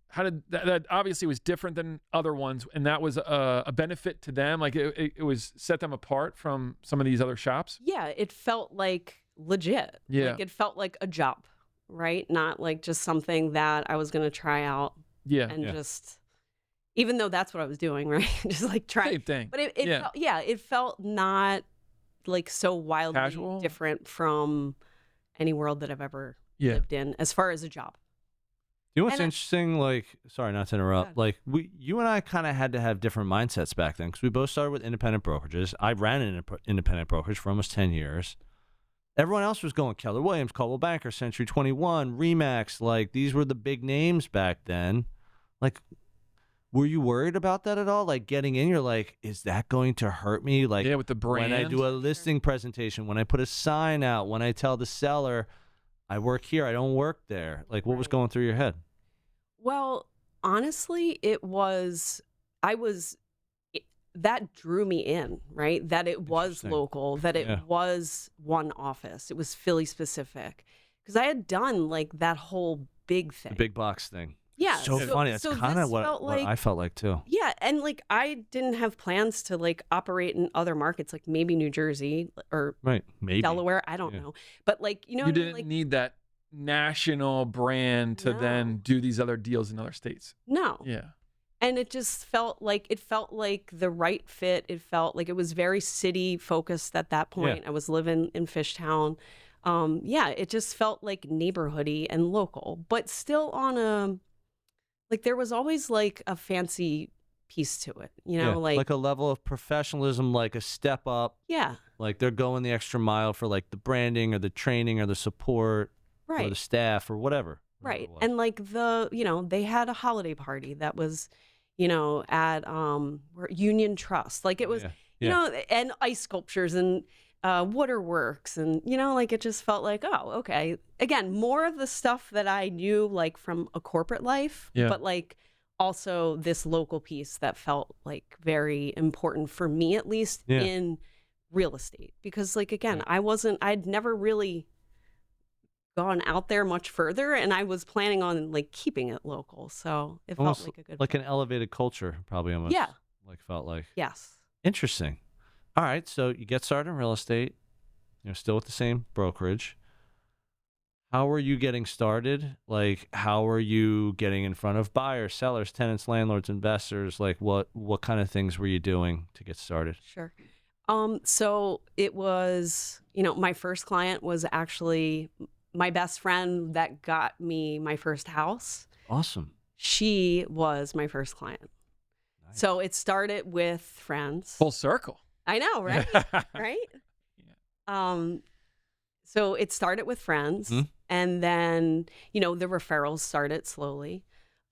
S3: how did that obviously was different than other ones, and that was a benefit to them. Like it was set them apart from some of these other shops.
S2: Yeah, it felt like legit.
S3: Yeah,
S2: like it felt like a job, right? Not like just something that I was going to try out.
S3: Yeah,
S2: and just. Even though that's what I was doing, right? Just like trying.
S3: Same thing.
S2: But it felt not like so wildly
S3: casual,
S2: different from any world that I've ever lived in as far as a job.
S1: You know what's interesting? Like, sorry, not to interrupt. Like, you and I kind of had to have different mindsets back then because we both started with independent brokerages. I ran an independent brokerage for almost 10 years. Everyone else was going Keller Williams, Coldwell Banker, Century 21, Remax. Like, these were the big names back then. Like, were you worried about that at all? Like getting in, you're like, is that going to hurt me? Like,
S3: with the brand.
S1: When I do a listing presentation, when I put a sign out, when I tell the seller, I work here, I don't work there. Like, what was going through your head?
S2: Well, honestly, that drew me in, right? That it was local, that it was one office. It was Philly specific. Because I had done like that whole big thing.
S1: The big box thing.
S2: Yeah.
S1: So funny. That's kind of what I felt like too.
S2: Yeah. And like I didn't have plans to like operate in other markets, like maybe New Jersey or
S1: maybe
S2: Delaware. I don't know. But like, you know,
S3: you didn't need that national brand to then do these other deals in other states.
S2: No.
S3: Yeah.
S2: And it just felt like the right fit. It felt like it was very city focused at that point. I was living in Fishtown. It just felt like neighborhoody and local, but still on a, like there was always like a fancy piece to it, you know, like
S1: a level of professionalism, like a step up.
S2: Yeah.
S1: Like they're going the extra mile for like the branding or the training or the support or the staff or whatever.
S2: Right. And like they had a holiday party that was, at Union Trust. Like it was, and ice sculptures and waterworks, and like it just felt like, oh, okay. Again, more of the stuff that I knew like from a corporate life, but like also this local piece that felt like very important for me, at least in real estate, because like again, I'd never really gone out there much further, and I was planning on like keeping it local, so it
S1: almost
S2: felt like a good
S1: like an elevated culture, probably almost. Like felt like.
S2: Yes.
S1: Interesting. All right, so you get started in real estate. You're still with the same brokerage. How are you getting started? Like, how are you getting in front of buyers, sellers, tenants, landlords, investors? Like, what kind of things were you doing to get started?
S2: Sure. So it was, my first client was actually my best friend that got me my first house.
S1: Awesome. She
S2: was my first client. Nice. So it started with friends.
S3: Full circle.
S2: I know, right? Right? Yeah. So it started with friends, and then, the referrals started slowly.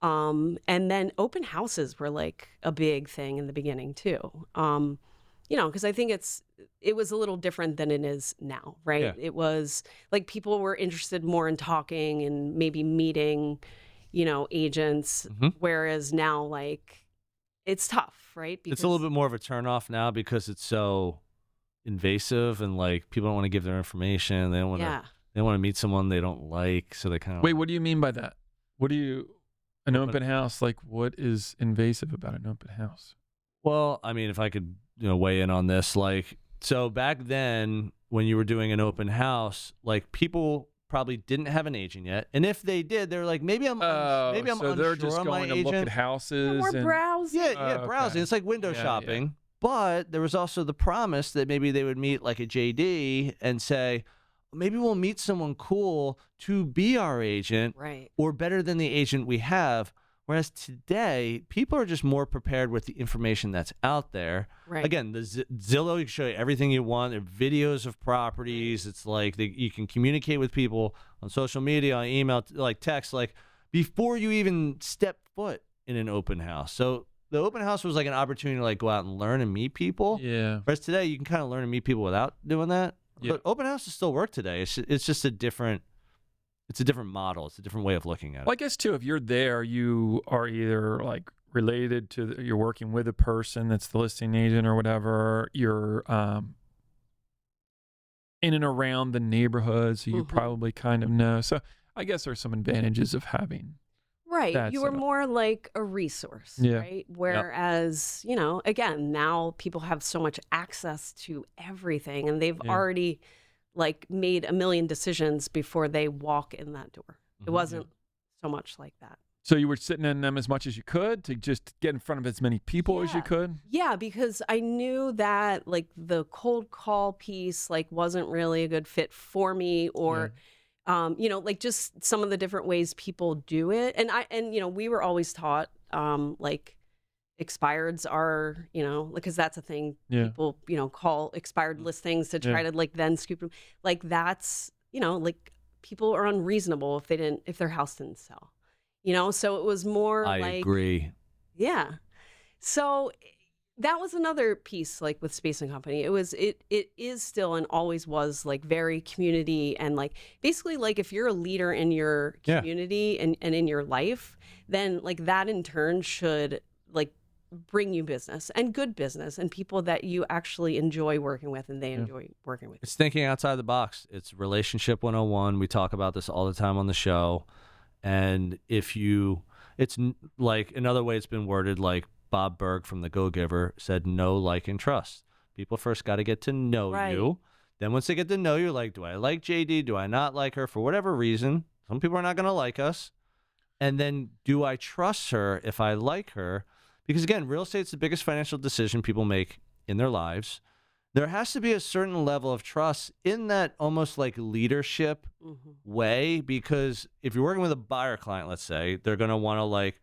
S2: And then open houses were like a big thing in the beginning too. Because I think it was a little different than it is now, right? Yeah. It was like people were interested more in talking and maybe meeting, agents, whereas now, like, it's tough, right?
S1: Because it's a little bit more of a turnoff now because it's so invasive, and like people don't want to give their information. They don't want to. They want to meet someone they don't like, so they kind of.
S3: Wait, what do you mean by that? An open house? Like, what is invasive about an open house?
S1: Well, I mean, if I could, weigh in on this, like, so back then when you were doing an open house, like people probably didn't have an agent yet, and if they did, they're like, maybe I'm unsure
S3: they're just
S1: on
S3: going
S1: my
S3: to
S1: agent.
S3: look at houses.
S2: We're browsing.
S1: Browsing. Okay. It's like window shopping.
S3: Yeah.
S1: But there was also the promise that maybe they would meet like a JD and say, maybe we'll meet someone cool to be our agent,
S2: right? Or
S1: better than the agent we have. Whereas today, people are just more prepared with the information that's out there.
S2: Right.
S1: Again, the Zillow can show you everything you want. There are videos of properties. It's like you can communicate with people on social media, on email, like text, like before you even step foot in an open house. So the open house was like an opportunity to like go out and learn and meet people.
S3: Yeah.
S1: Whereas today, you can kind of learn and meet people without doing that.
S3: Yeah.
S1: But open houses still work today. It's just a different. It's a different model. It's a different way of looking at it.
S3: Well, I guess, too, if you're there, you are either, like, related to, you're working with a person that's the listing agent or whatever. You're in and around the neighborhood, so you probably kind of know. So I guess there's some advantages of having
S2: right. You were more like a resource, right? Whereas, again, now people have so much access to everything, and they've already like made a million decisions before they walk in that door. It wasn't so much like that.
S3: So you were sitting in them as much as you could to just get in front of as many people as you could?
S2: Yeah, because I knew that like the cold call piece like wasn't really a good fit for me, or like just some of the different ways people do it. And we were always taught like expireds are, because that's a thing people, call expired listings to try to like then scoop them. Like that's, like people are unreasonable if their house didn't sell, so it was more
S1: I agree.
S2: Yeah. So that was another piece like with Space and Company. It is still and always was like very community, and like basically like if you're a leader in your community and in your life, then like that in turn should like bring you business and good business and people that you actually enjoy working with and they enjoy working with.
S1: It's thinking outside the box. It's relationship 101. We talk about this all the time on the show. And it's like another way it's been worded, like Bob Berg from The Go-Giver said, know, like, and trust. People first got to get to know you. Then once they get to know you, like, do I like JD? Do I not like her? For whatever reason, some people are not going to like us. And then do I trust her if I like her? Because again, real estate's the biggest financial decision people make in their lives. There has to be a certain level of trust in that almost like leadership way, because if you're working with a buyer client, let's say, they're going to want to like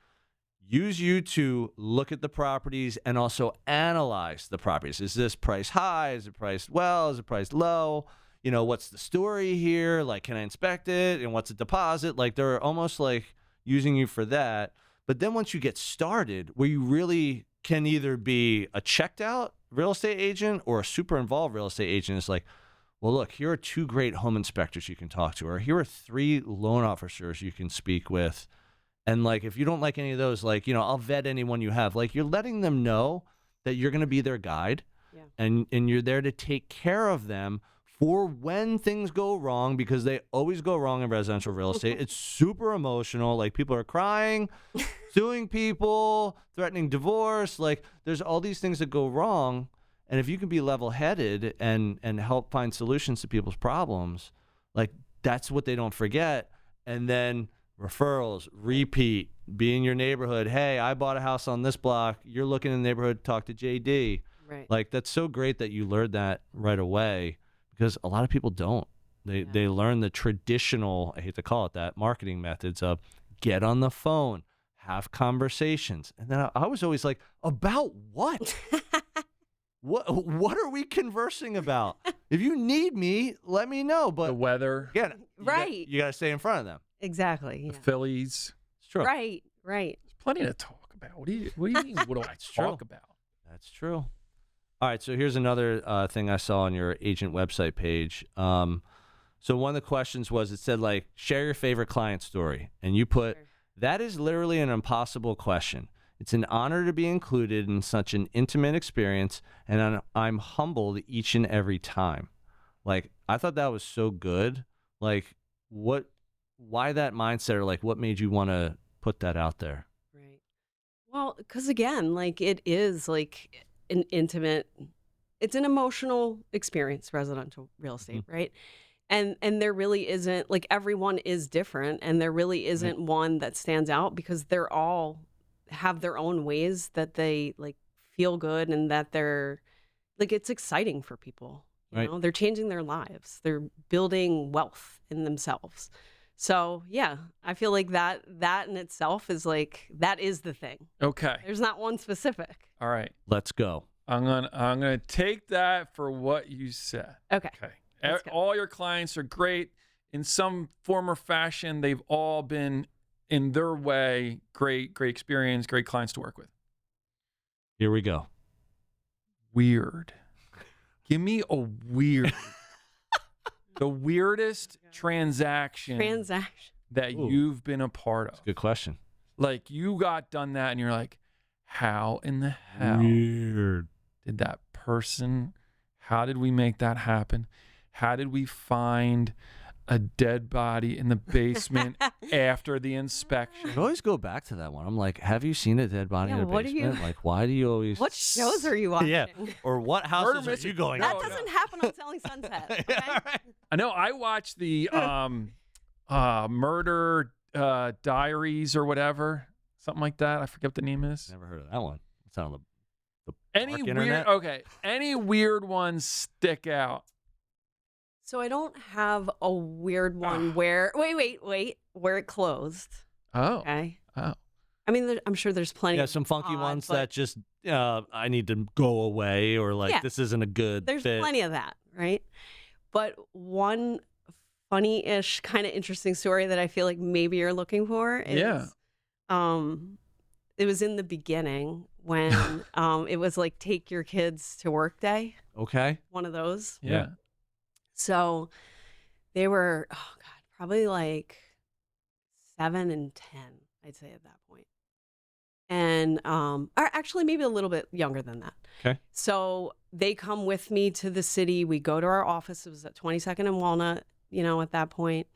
S1: use you to look at the properties and also analyze the properties. Is this price high? Is it priced well? Is it priced low? What's the story here? Like, can I inspect it? And what's a deposit? Like, they're almost like using you for that. But then once you get started, where you really can either be a checked out real estate agent or a super involved real estate agent, it's like, well, look, here are 2 great home inspectors you can talk to, or here are 3 loan officers you can speak with. And like, if you don't like any of those, like, I'll vet anyone you have. Like, you're letting them know that you're going to be their guide, and you're there to take care of them for when things go wrong, because they always go wrong in residential real estate. It's super emotional. Like, people are crying, suing people, threatening divorce. Like, there's all these things that go wrong. And if you can be level-headed and help find solutions to people's problems, like, that's what they don't forget. And then referrals, repeat, be in your neighborhood. Hey, I bought a house on this block. You're looking in the neighborhood, talk to JD.
S2: Right.
S1: Like, that's so great that you learned that right away, because a lot of people don't. They learn the traditional, I hate to call it that, marketing methods of get on the phone, have conversations. And then I was always like, about what? What are we conversing about? If you need me, let me know. But
S3: The weather,
S1: again,
S2: Right.
S1: you got to stay in front of them.
S2: Exactly.
S3: the
S2: Yeah.
S3: Phillies.
S1: It's true.
S2: Right.
S3: There's plenty to talk about. What do you mean? What do I
S1: true.
S3: talk about?
S1: That's true. All right, so here's another thing I saw on your agent website page. So one of the questions was, it said, like, share your favorite client story. And you put, that is literally an impossible question. It's an honor to be included in such an intimate experience, and I'm humbled each and every time. Like, I thought that was so good. Like, why that mindset, or like, what made you want to put that out there?
S2: Right. Well, because again, like, it is like an intimate, it's an emotional experience, residential real estate, right? And there really isn't, like, everyone is different, and there really isn't one that stands out, because they're all have their own ways that they like feel good, and that they're like, it's exciting for people. You know, they're changing their lives. They're building wealth in themselves. So yeah, I feel like that in itself is like, that is the thing.
S3: Okay.
S2: There's not one specific.
S3: All right.
S1: Let's go.
S3: I'm gonna take that for what you said.
S2: Okay.
S3: Okay. All your clients are great in some form or fashion. They've all been, in their way, great experience, great clients to work with.
S1: Here we go.
S3: Weird. Give me a weird. The weirdest transaction that you've been a part of.
S1: Good question.
S3: Like, you got done that and you're like, how in the hell
S1: Weird.
S3: did that person, how did we make that happen? How did we find a dead body in the basement after the inspection?
S1: I always go back to that one. I'm like, have you seen a dead body in a
S2: what
S1: basement? Like, why do you always...
S2: What shows are you watching?
S1: Yeah. Or what houses are you going
S2: That
S1: to?
S2: doesn't happen on Selling Sunset. Okay?
S3: I know. I watched the Murder Diaries or whatever, something like that. I forget what the name is.
S1: Never heard of that one. It's on the
S3: Any
S1: dark
S3: weird?
S1: internet?
S3: Okay. Any weird ones stick out?
S2: So I don't have a weird one where where it closed.
S3: Oh.
S2: Okay.
S3: Oh.
S2: I mean, I'm sure there's plenty.
S1: Yeah,
S2: of
S1: some funky
S2: odd,
S1: ones
S2: but
S1: that just, I need to go away, or like,
S2: Yeah.
S1: this isn't a good
S2: there's
S1: fit.
S2: plenty of that, right? But one funny-ish, kind of interesting story that I feel like maybe you're looking for is, it was in the beginning when it was like take your kids to work day,
S1: Okay.
S2: one of those.
S3: Yeah.
S2: So they were, oh God, probably like 7 and 10, I'd say at that point. And or actually maybe a little bit younger than that.
S1: Okay.
S2: So they come with me to the city. We go to our office. It was at 22nd and Walnut, at that point.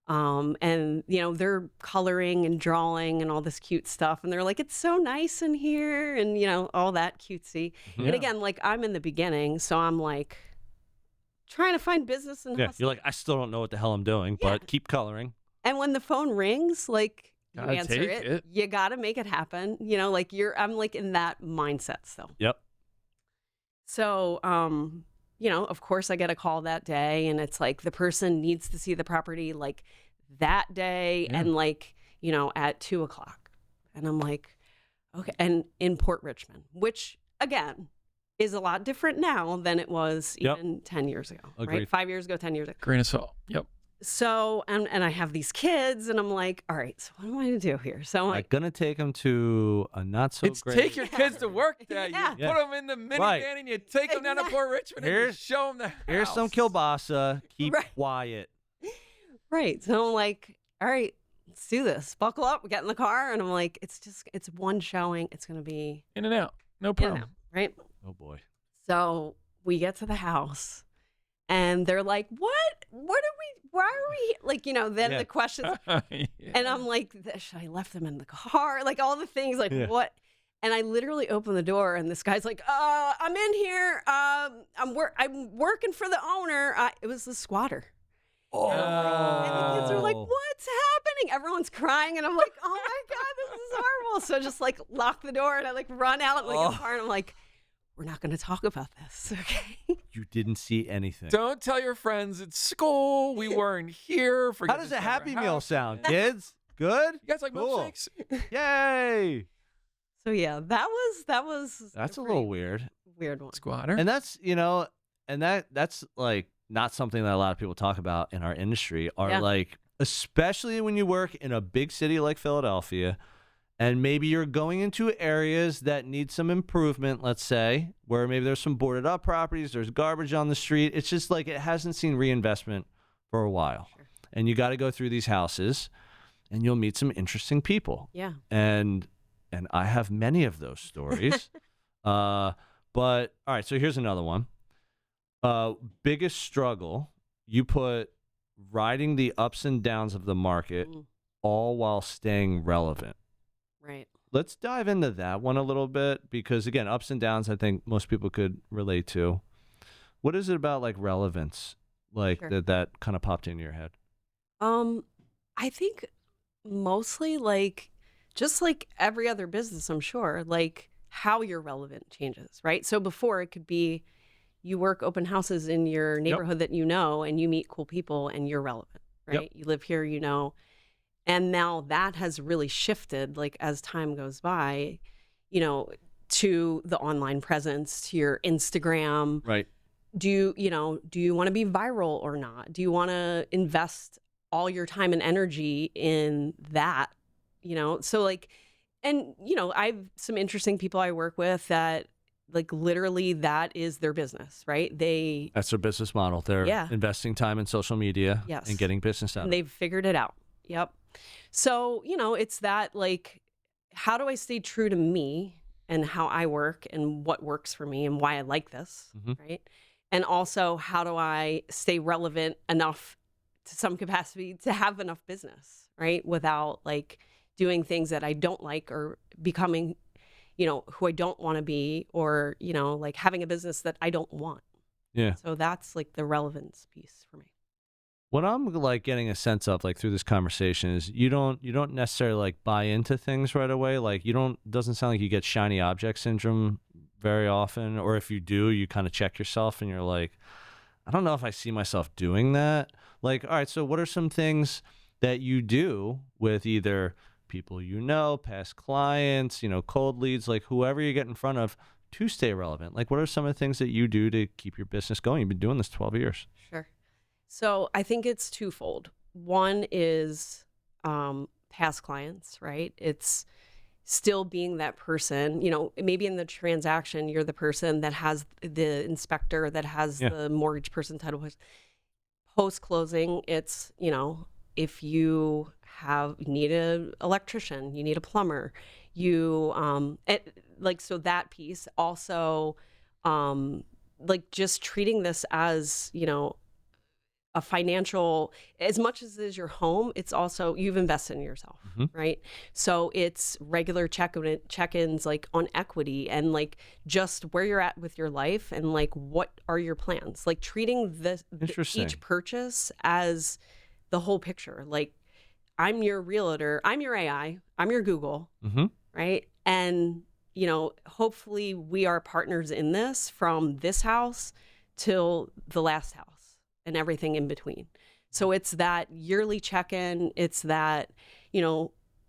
S2: And, they're coloring and drawing and all this cute stuff. And they're like, it's so nice in here. And, all that cutesy.
S1: Yeah.
S2: And again, like, I'm in the beginning. So I'm like trying to find business and
S1: Yeah.
S2: hustle.
S1: You're like, I still don't know what the hell I'm doing, but keep coloring.
S2: And when the phone rings, like, you
S3: Gotta
S2: answer
S3: take
S2: it.
S3: it.
S2: You got to make it happen. Like I'm like in that mindset still.
S1: Yep.
S2: So, of course I get a call that day, and it's like the person needs to see the property like that day and like, at 2:00. And I'm like, okay. And in Port Richmond, which again is a lot different now than it was even 10 years ago,
S1: Agreed.
S2: right? 5 years ago, 10 years ago.
S3: Grain of salt. Yep.
S2: So, and I have these kids, and I'm like, all right, so what am I going to do here? So I'm
S1: Like,
S2: like,
S1: gonna take them to a not so
S3: It's
S1: great.
S3: take your kids to work day.
S2: Yeah.
S3: You put them in the minivan
S1: Right.
S3: and you take them down to Port Richmond and you
S1: Here's-
S3: show them the house.
S1: Here's some kielbasa. Keep
S2: Right.
S1: quiet.
S2: right. So I'm like, all right, let's do this. Buckle up, get in the car. And I'm like, it's one showing. It's going to be
S3: In and out. No
S2: in and
S3: problem.
S2: out, right?
S1: Oh boy.
S2: So we get to the house and they're like, why are we, like, then
S1: Yeah.
S2: the questions,
S3: Yeah.
S2: and I'm like, should I left them in the car? Like all the things, like
S1: Yeah.
S2: what? And I literally open the door and this guy's like, I'm in here. I'm working for the owner. It was the squatter.
S1: Oh.
S2: And the kids are like, what's happening? Everyone's crying. And I'm like, oh my God, this is horrible. So I just like lock the door and I like run out like a car and I'm like, we're not going to talk about this. Okay.
S1: You didn't see anything.
S3: Don't tell your friends at school we weren't here.
S1: How
S3: Forget
S1: does
S3: to
S1: a
S3: tell our
S1: Happy Meal
S3: house.
S1: sound, kids? Good?
S3: You guys like
S1: Cool.
S3: milkshakes?
S1: Yay!
S2: So yeah, that was
S1: That's a
S2: pretty
S1: little weird.
S2: weird one.
S3: Squatter.
S1: And that's, that's like not something that a lot of people talk about in our industry are
S2: Yeah.
S1: like, especially when you work in a big city like Philadelphia, and maybe you're going into areas that need some improvement, let's say, where maybe there's some boarded up properties, there's garbage on the street. It's just like it hasn't seen reinvestment for a while.
S2: Sure.
S1: And you got to go through these houses and you'll meet some interesting people.
S2: Yeah.
S1: And I have many of those stories. But all right, so here's another one. Biggest struggle, you put riding the ups and downs of the market
S2: Mm,
S1: all while staying relevant.
S2: right.
S1: Let's dive into that one a little bit because again, ups and downs I think most people could relate to. What is it about like relevance like
S2: Sure.
S1: that kind of popped into your head?
S2: I think mostly like just like every other business, I'm sure, like how you're relevant changes, right? So before it could be you work open houses in your neighborhood that you know and you meet cool people and you're relevant,
S1: Yep.
S2: right? You live here, and now that has really shifted like as time goes by, to the online presence, to your Instagram.
S1: Right.
S2: Do you want to be viral or not? Do you want to invest all your time and energy in that? So like, and I've some interesting people I work with that like literally that is their business, right?
S1: That's their business model. They're
S2: Yeah.
S1: investing time in social media
S2: Yes.
S1: and getting business out
S2: and
S1: of it.
S2: they've figured it out. Yep. So, it's that like, how do I stay true to me and how I work and what works for me and why I like this,
S1: Mhm.
S2: right? And also, how do I stay relevant enough to some capacity to have enough business, right? Without like doing things that I don't like or becoming, who I don't want to be or, like having a business that I don't want.
S1: Yeah.
S2: So that's like the relevance piece for me.
S1: What I'm like getting a sense of like through this conversation is you don't necessarily like buy into things right away. Like doesn't sound like you get shiny object syndrome very often, or if you do, you kind of check yourself and you're like, I don't know if I see myself doing that. Like, all right, so what are some things that you do with either people past clients, cold leads, like whoever you get in front of to stay relevant? Like, what are some of the things that you do to keep your business going? You've been doing this 12 years.
S2: Sure. So I think it's twofold. One is past clients, right? It's still being that person, maybe in the transaction, you're the person that has the inspector, that has
S1: Yeah.
S2: the mortgage person title. Post-closing, it's, if you need an electrician, you need a plumber, so that piece also, like just treating this as, a financial, as much as it is your home, it's also, you've invested in yourself,
S1: Mhm.
S2: right? So it's regular check-ins like on equity and like just where you're at with your life and like what are your plans? Like treating
S1: Interesting.
S2: each purchase as the whole picture. Like I'm your realtor, I'm your AI, I'm your Google,
S1: Mm-hmm.
S2: right? And, hopefully we are partners in this from this house till the last house and everything in between. So it's that yearly check-in. It's that,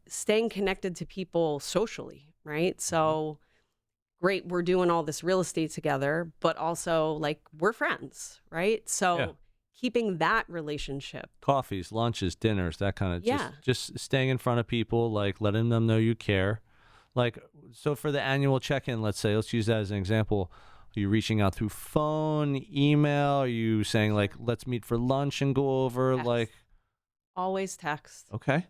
S2: staying connected to people socially, right? So great, we're doing all this real estate together, but also like we're friends, right? So
S1: Yeah.
S2: keeping that relationship.
S1: Coffees, lunches, dinners, that kind of
S2: Yeah.
S1: just staying in front of people, like letting them know you care. Like, so for the annual check-in, let's use that as an example. Are you reaching out through phone, email? Are you saying like, let's meet for lunch and go over?
S2: Text.
S1: Like,
S2: Always text.
S1: okay.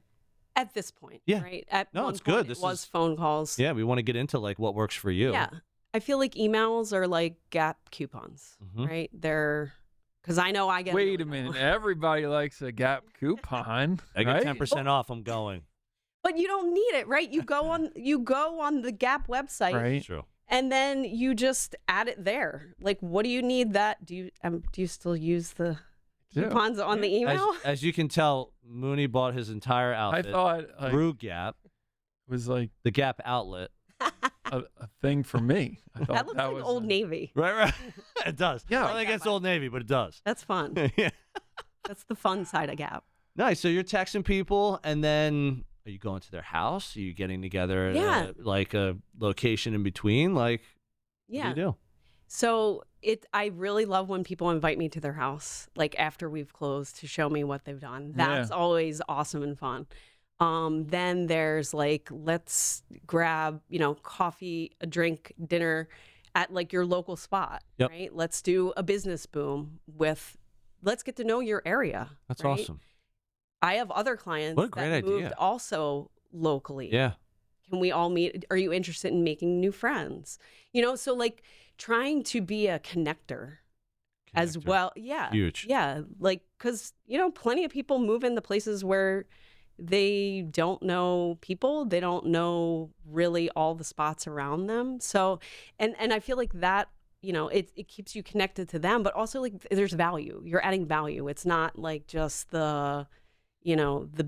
S2: At this point,
S1: Yeah.
S2: right? At
S1: No,
S2: one
S1: it's
S2: point,
S1: good.
S2: it
S1: This
S2: was
S1: is-
S2: phone calls.
S1: Yeah, we want to get into like what works for you.
S2: Yeah. I feel like emails are like Gap coupons,
S1: Mhm.
S2: right? They're because I know I get.
S3: Wait a minute. Everybody likes a Gap coupon.
S1: I get
S3: right?
S1: 10% off. I'm going.
S2: But you don't need it, right? You go on the Gap website,
S3: Right.
S1: True.
S2: and then you just add it there. Like, what do you need that? Do you still use the
S3: Yeah.
S2: coupons on the email?
S1: As you can tell, Mooney bought his entire
S3: I
S1: outfit
S3: thought like,
S1: through Gap,
S3: it was like
S1: the Gap outlet.
S3: a thing for me. I thought
S2: That looks like
S3: was
S2: Old Navy.
S1: Right. It does.
S3: Yeah.
S1: Nothing against Old Navy, but it does.
S2: That's fun.
S1: Yeah.
S2: That's the fun side of Gap.
S1: Nice. So you're texting people, and then are you going to their house? Are you getting together at
S2: Yeah.
S1: like a location in between? Like,
S2: Yeah.
S1: what do you do?
S2: So I really love when people invite me to their house, like after we've closed, to show me what they've done. That's always awesome and fun. Then there's like, let's grab, coffee, a drink, dinner at like your local spot,
S1: Yep.
S2: right? Let's do a business boom let's get to know your area.
S1: That's
S2: right?
S1: awesome.
S2: I have other clients
S1: What a great
S2: that moved
S1: idea.
S2: also locally.
S1: Yeah.
S2: Can we all meet? Are you interested in making new friends? So like trying to be a connector as
S1: Connector.
S2: well. Yeah.
S1: Huge.
S2: Yeah. Like, cause plenty of people move into places where they don't know people. They don't know really all the spots around them. So, and I feel like that, it keeps you connected to them, but also like there's value. You're adding value. It's not like just the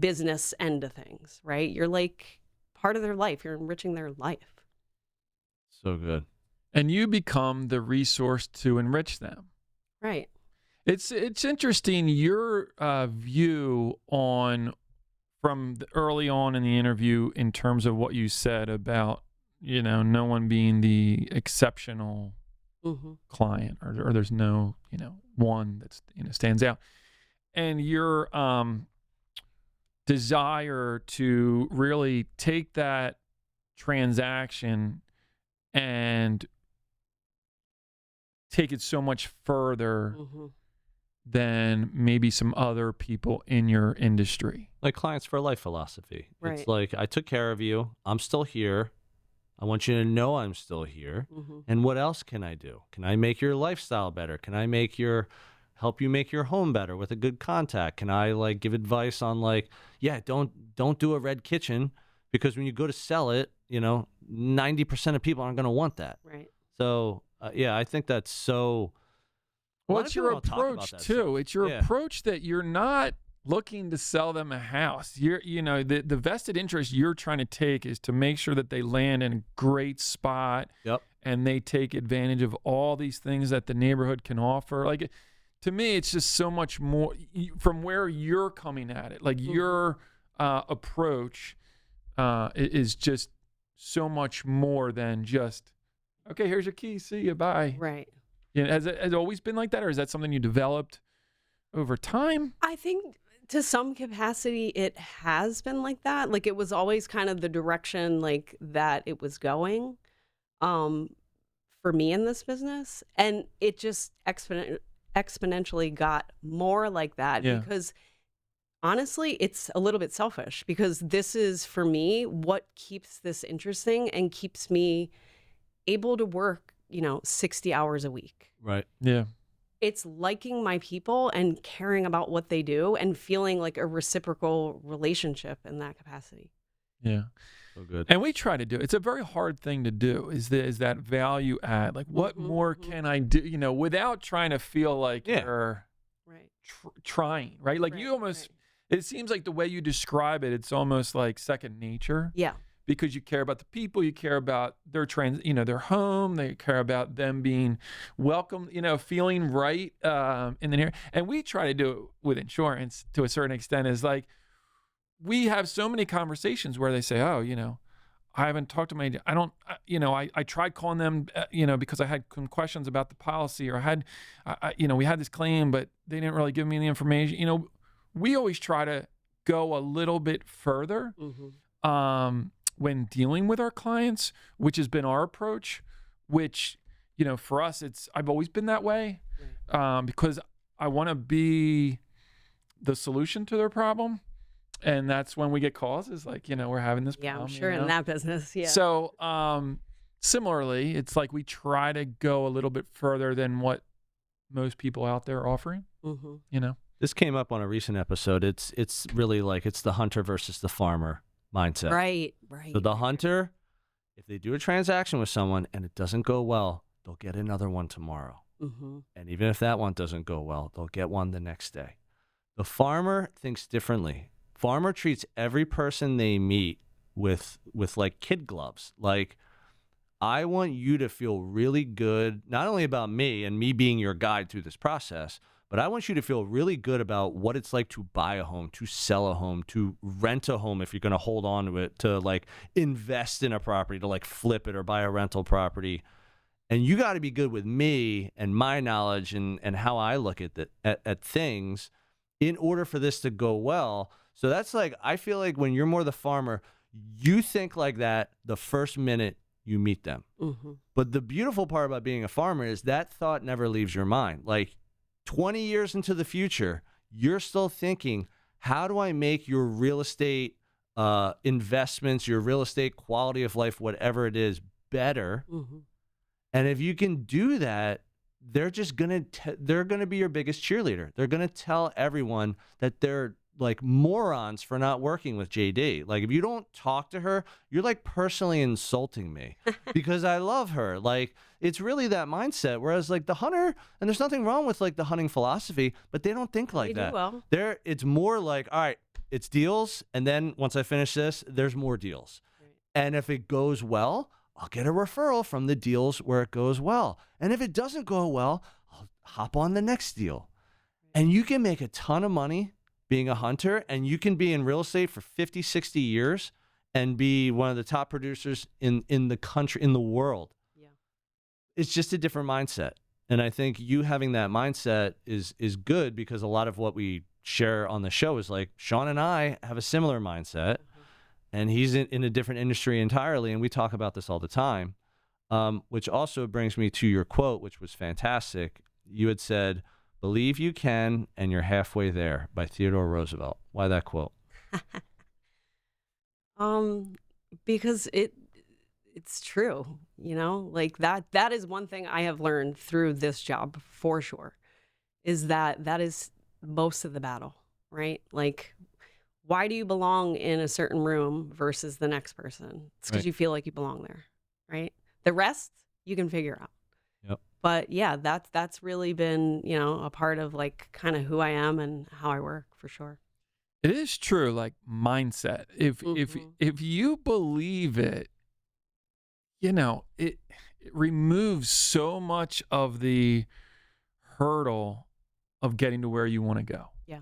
S2: business end of things, right? You're like part of their life. You're enriching their life.
S1: So good.
S3: And you become the resource to enrich them.
S2: Right.
S3: It's interesting your view on from early on in the interview in terms of what you said about no one being the exceptional
S2: Mm-hmm.
S3: client or there's no one that's stands out, and your desire to really take that transaction and take it so much further
S2: Mm-hmm.
S3: than maybe some other people in your industry.
S1: Like clients for life philosophy.
S2: Right.
S1: It's like, I took care of you. I'm still here. I want you to know I'm still here.
S2: Mm-hmm.
S1: And what else can I do? Can I make your lifestyle better? Can I help you make your home better with a good contact? Can I like give advice on like, yeah, don't do a red kitchen, because when you go to sell it, 90% of people aren't going to want that.
S2: Right.
S1: So I think that's so. a lot
S3: Well,
S1: of
S3: it's
S1: people
S3: your
S1: don't talk about
S3: approach
S1: that
S3: too.
S1: stuff.
S3: It's your
S1: Yeah.
S3: approach that you're not looking to sell them a house. The vested interest you're trying to take is to make sure that they land in a great spot.
S1: Yep.
S3: And they take advantage of all these things that the neighborhood can offer. Like, to me, it's just so much more from where you're coming at it. Like, your approach is just so much more than just, okay, here's your key, see you, bye.
S2: Right.
S3: Has it always been like that, or is that something you developed over time?
S2: I think to some capacity it has been like that. Like, it was always kind of the direction like that it was going for me in this business, and it just exponentially got more like that.
S3: Yeah.
S2: Because honestly, it's a little bit selfish, because this is for me what keeps this interesting and keeps me able to work 60 hours a week.
S1: Right.
S3: Yeah.
S2: It's liking my people and caring about what they do and feeling like a reciprocal relationship in that capacity.
S3: Yeah.
S1: So good.
S3: And we try to do it. It's a very hard thing to do, is that value add. Like, what more can I do, without trying to feel like you're
S2: Right.
S3: trying, right? Like, you almost, it seems like the way you describe it, it's almost like second nature.
S2: Yeah.
S3: Because you care about the people, you care about their their home, they care about them being welcome, feeling right in the near. And we try to do it with insurance to a certain extent. Is like, we have so many conversations where they say, oh, I haven't talked to my agent. I don't, I tried calling them, because I had some questions about the policy, or we had this claim, but they didn't really give me the information. We always try to go a little bit further when dealing with our clients, which has been our approach, which, for us, I've always been that way, because I want to be the solution to their problem. And that's when we get calls, is like, we're having this problem.
S2: Yeah, I'm sure in that business. Yeah.
S3: So similarly, it's like we try to go a little bit further than what most people out there are offering.
S1: This came up on a recent episode. It's really like it's the hunter versus the farmer mindset.
S2: Right.
S1: So the hunter, if they do a transaction with someone and it doesn't go well, they'll get another one tomorrow. And even if that one doesn't go well, they'll get one the next day. The farmer thinks differently. Farmer treats every person they meet with like kid gloves. Like, I want you to feel really good, not only about me and me being your guide through this process, but I want you to feel really good about what it's like to buy a home, to sell a home, to rent a home if you're going to hold on to it, to like invest in a property, to like flip it or buy a rental property. And you got to be good with me and my knowledge and how I look at things in order for this to go well. So that's like, I feel like when you're more the farmer, you think like that the first minute you meet them. But the beautiful part about being a farmer is that thought never leaves your mind. Like 20 years into the future, you're still thinking, how do I make your real estate investments, your real estate quality of life, whatever it is, better? And if you can do that, they're just they're gonna be your biggest cheerleader. They're gonna tell everyone that they're like morons for not working with JD. Like, if you don't talk to her, you're like personally insulting me because I love her. Like, it's really that mindset. Whereas like the hunter, and there's nothing wrong with like the hunting philosophy, but they don't think like that.
S2: Well.
S1: It's more like, all right, it's deals. And then once I finish this, there's more deals. Right. And if it goes well, I'll get a referral from the deals where it goes well. And if it doesn't go well, I'll hop on the next deal. And you can make a ton of money being a hunter, and you can be in real estate for 50, 60 years and be one of the top producers in the country, in the world. Yeah. It's just a different mindset. And I think you having that mindset is good, because a lot of what we share on the show is like, Sean and I have a similar mindset, and he's in a different industry entirely. And we talk about this all the time, which also brings me to your quote, which was fantastic. You had said, "Believe you can, and you're halfway there," by Theodore Roosevelt. Why that quote?
S2: Because it's true, like that is one thing I have learned through this job for sure, is that is most of the battle, right? Like, why do you belong in a certain room versus the next person? It's because you feel like you belong there, right? The rest you can figure out.
S1: Yep.
S2: But yeah, that's really been, a part of like kind of who I am and how I work, for sure.
S3: It is true, like mindset. If you believe it, it removes so much of the hurdle of getting to where you want to go.
S2: Yeah.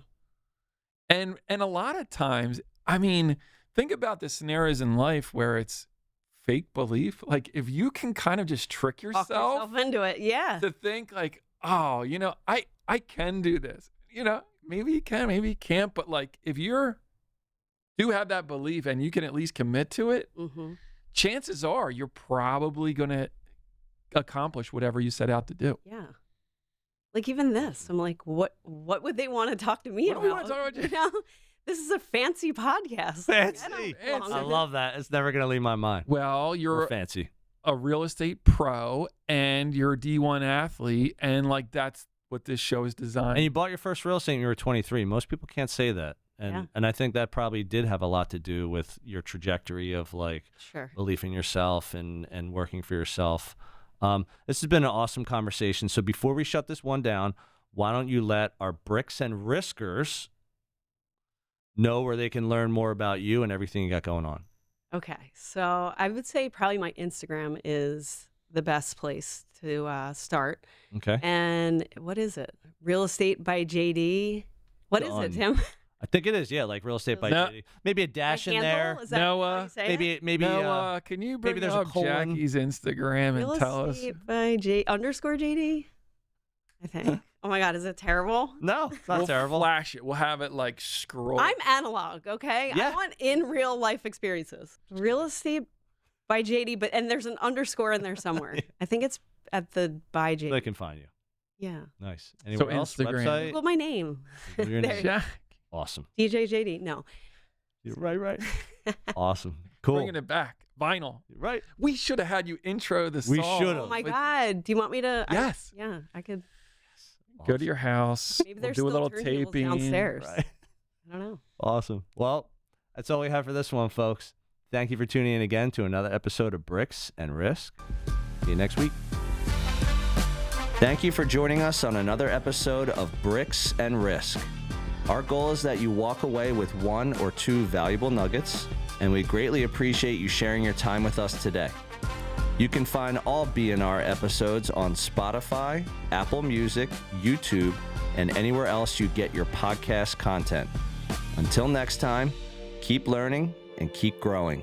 S3: And a lot of times, I mean, think about the scenarios in life where it's fake belief. Like, if you can kind of just trick
S2: Talk yourself into it, yeah.
S3: To think like, oh, I can do this. Maybe you can, maybe you can't. But like, if you do have that belief and you can at least commit to it, chances are you're probably going to accomplish whatever you set out to do.
S2: Yeah. Like even this, I'm like, what would they want to talk to me
S3: about?
S2: What do we want to talk about? This is a fancy podcast.
S1: Fancy. I love that. It's never going to leave my mind.
S3: Well, you're
S1: fancy.
S3: A real estate pro and you're a D1 athlete, and like that's what this show is designed.
S1: And you bought your first real estate when you were 23. Most people can't say that. And I think that probably did have a lot to do with your trajectory of like belief in yourself and working for yourself. This has been an awesome conversation. So before we shut this one down, why don't you let our bricks and riskers know where they can learn more about you and everything you got going on?
S2: Okay. So I would say probably my Instagram is the best place to start.
S1: Okay.
S2: And what is it? Real Estate by JD. What is it, Tim?
S1: I think it is. Yeah, like real estate by
S3: No.
S1: JD. Maybe a dash in
S2: Handle?
S1: there.
S2: Is that
S3: Noah,
S2: how you say it?
S1: Maybe.
S3: Noah, can you bring
S1: there's a
S3: up
S1: colon.
S3: Jackie's Instagram
S2: Real
S3: and tell us?
S2: estate by underscore JD, I think. Oh my God, is it terrible?
S1: No, it's not
S3: We'll
S1: terrible.
S3: flash it. We'll have it like scroll.
S2: I'm analog, okay?
S1: Yeah.
S2: I want in real life experiences. Real estate by JD, and there's an underscore in there somewhere. I think it's at the by JD.
S1: They can find you.
S2: Yeah.
S1: Nice. Anywhere else?
S3: Instagram.
S1: Website?
S2: Google my name.
S1: Your name.
S2: There.
S3: Jack,
S1: Awesome.
S2: DJ JD. No.
S1: You're right. Awesome. Cool.
S3: bringing it back. Vinyl.
S1: You're right.
S3: We should have had you intro the
S1: We
S3: song.
S1: should've.
S2: Oh my
S3: With-
S2: God. Do you want me to?
S3: Yes.
S2: Yeah, I could.
S3: Go to your house.
S2: Maybe
S3: We'll
S2: there's
S3: do a
S2: still
S3: little
S2: turntables
S3: taping.
S2: downstairs.
S1: Right.
S2: I don't know.
S1: Awesome. Well, that's all we have for this one, folks. Thank you for tuning in again to another episode of Bricks and Risk. See you next week. Thank you for joining us on another episode of Bricks and Risk. Our goal is that you walk away with 1 or 2 valuable nuggets, and we greatly appreciate you sharing your time with us today. You can find all B&R episodes on Spotify, Apple Music, YouTube, and anywhere else you get your podcast content. Until next time, keep learning and keep growing.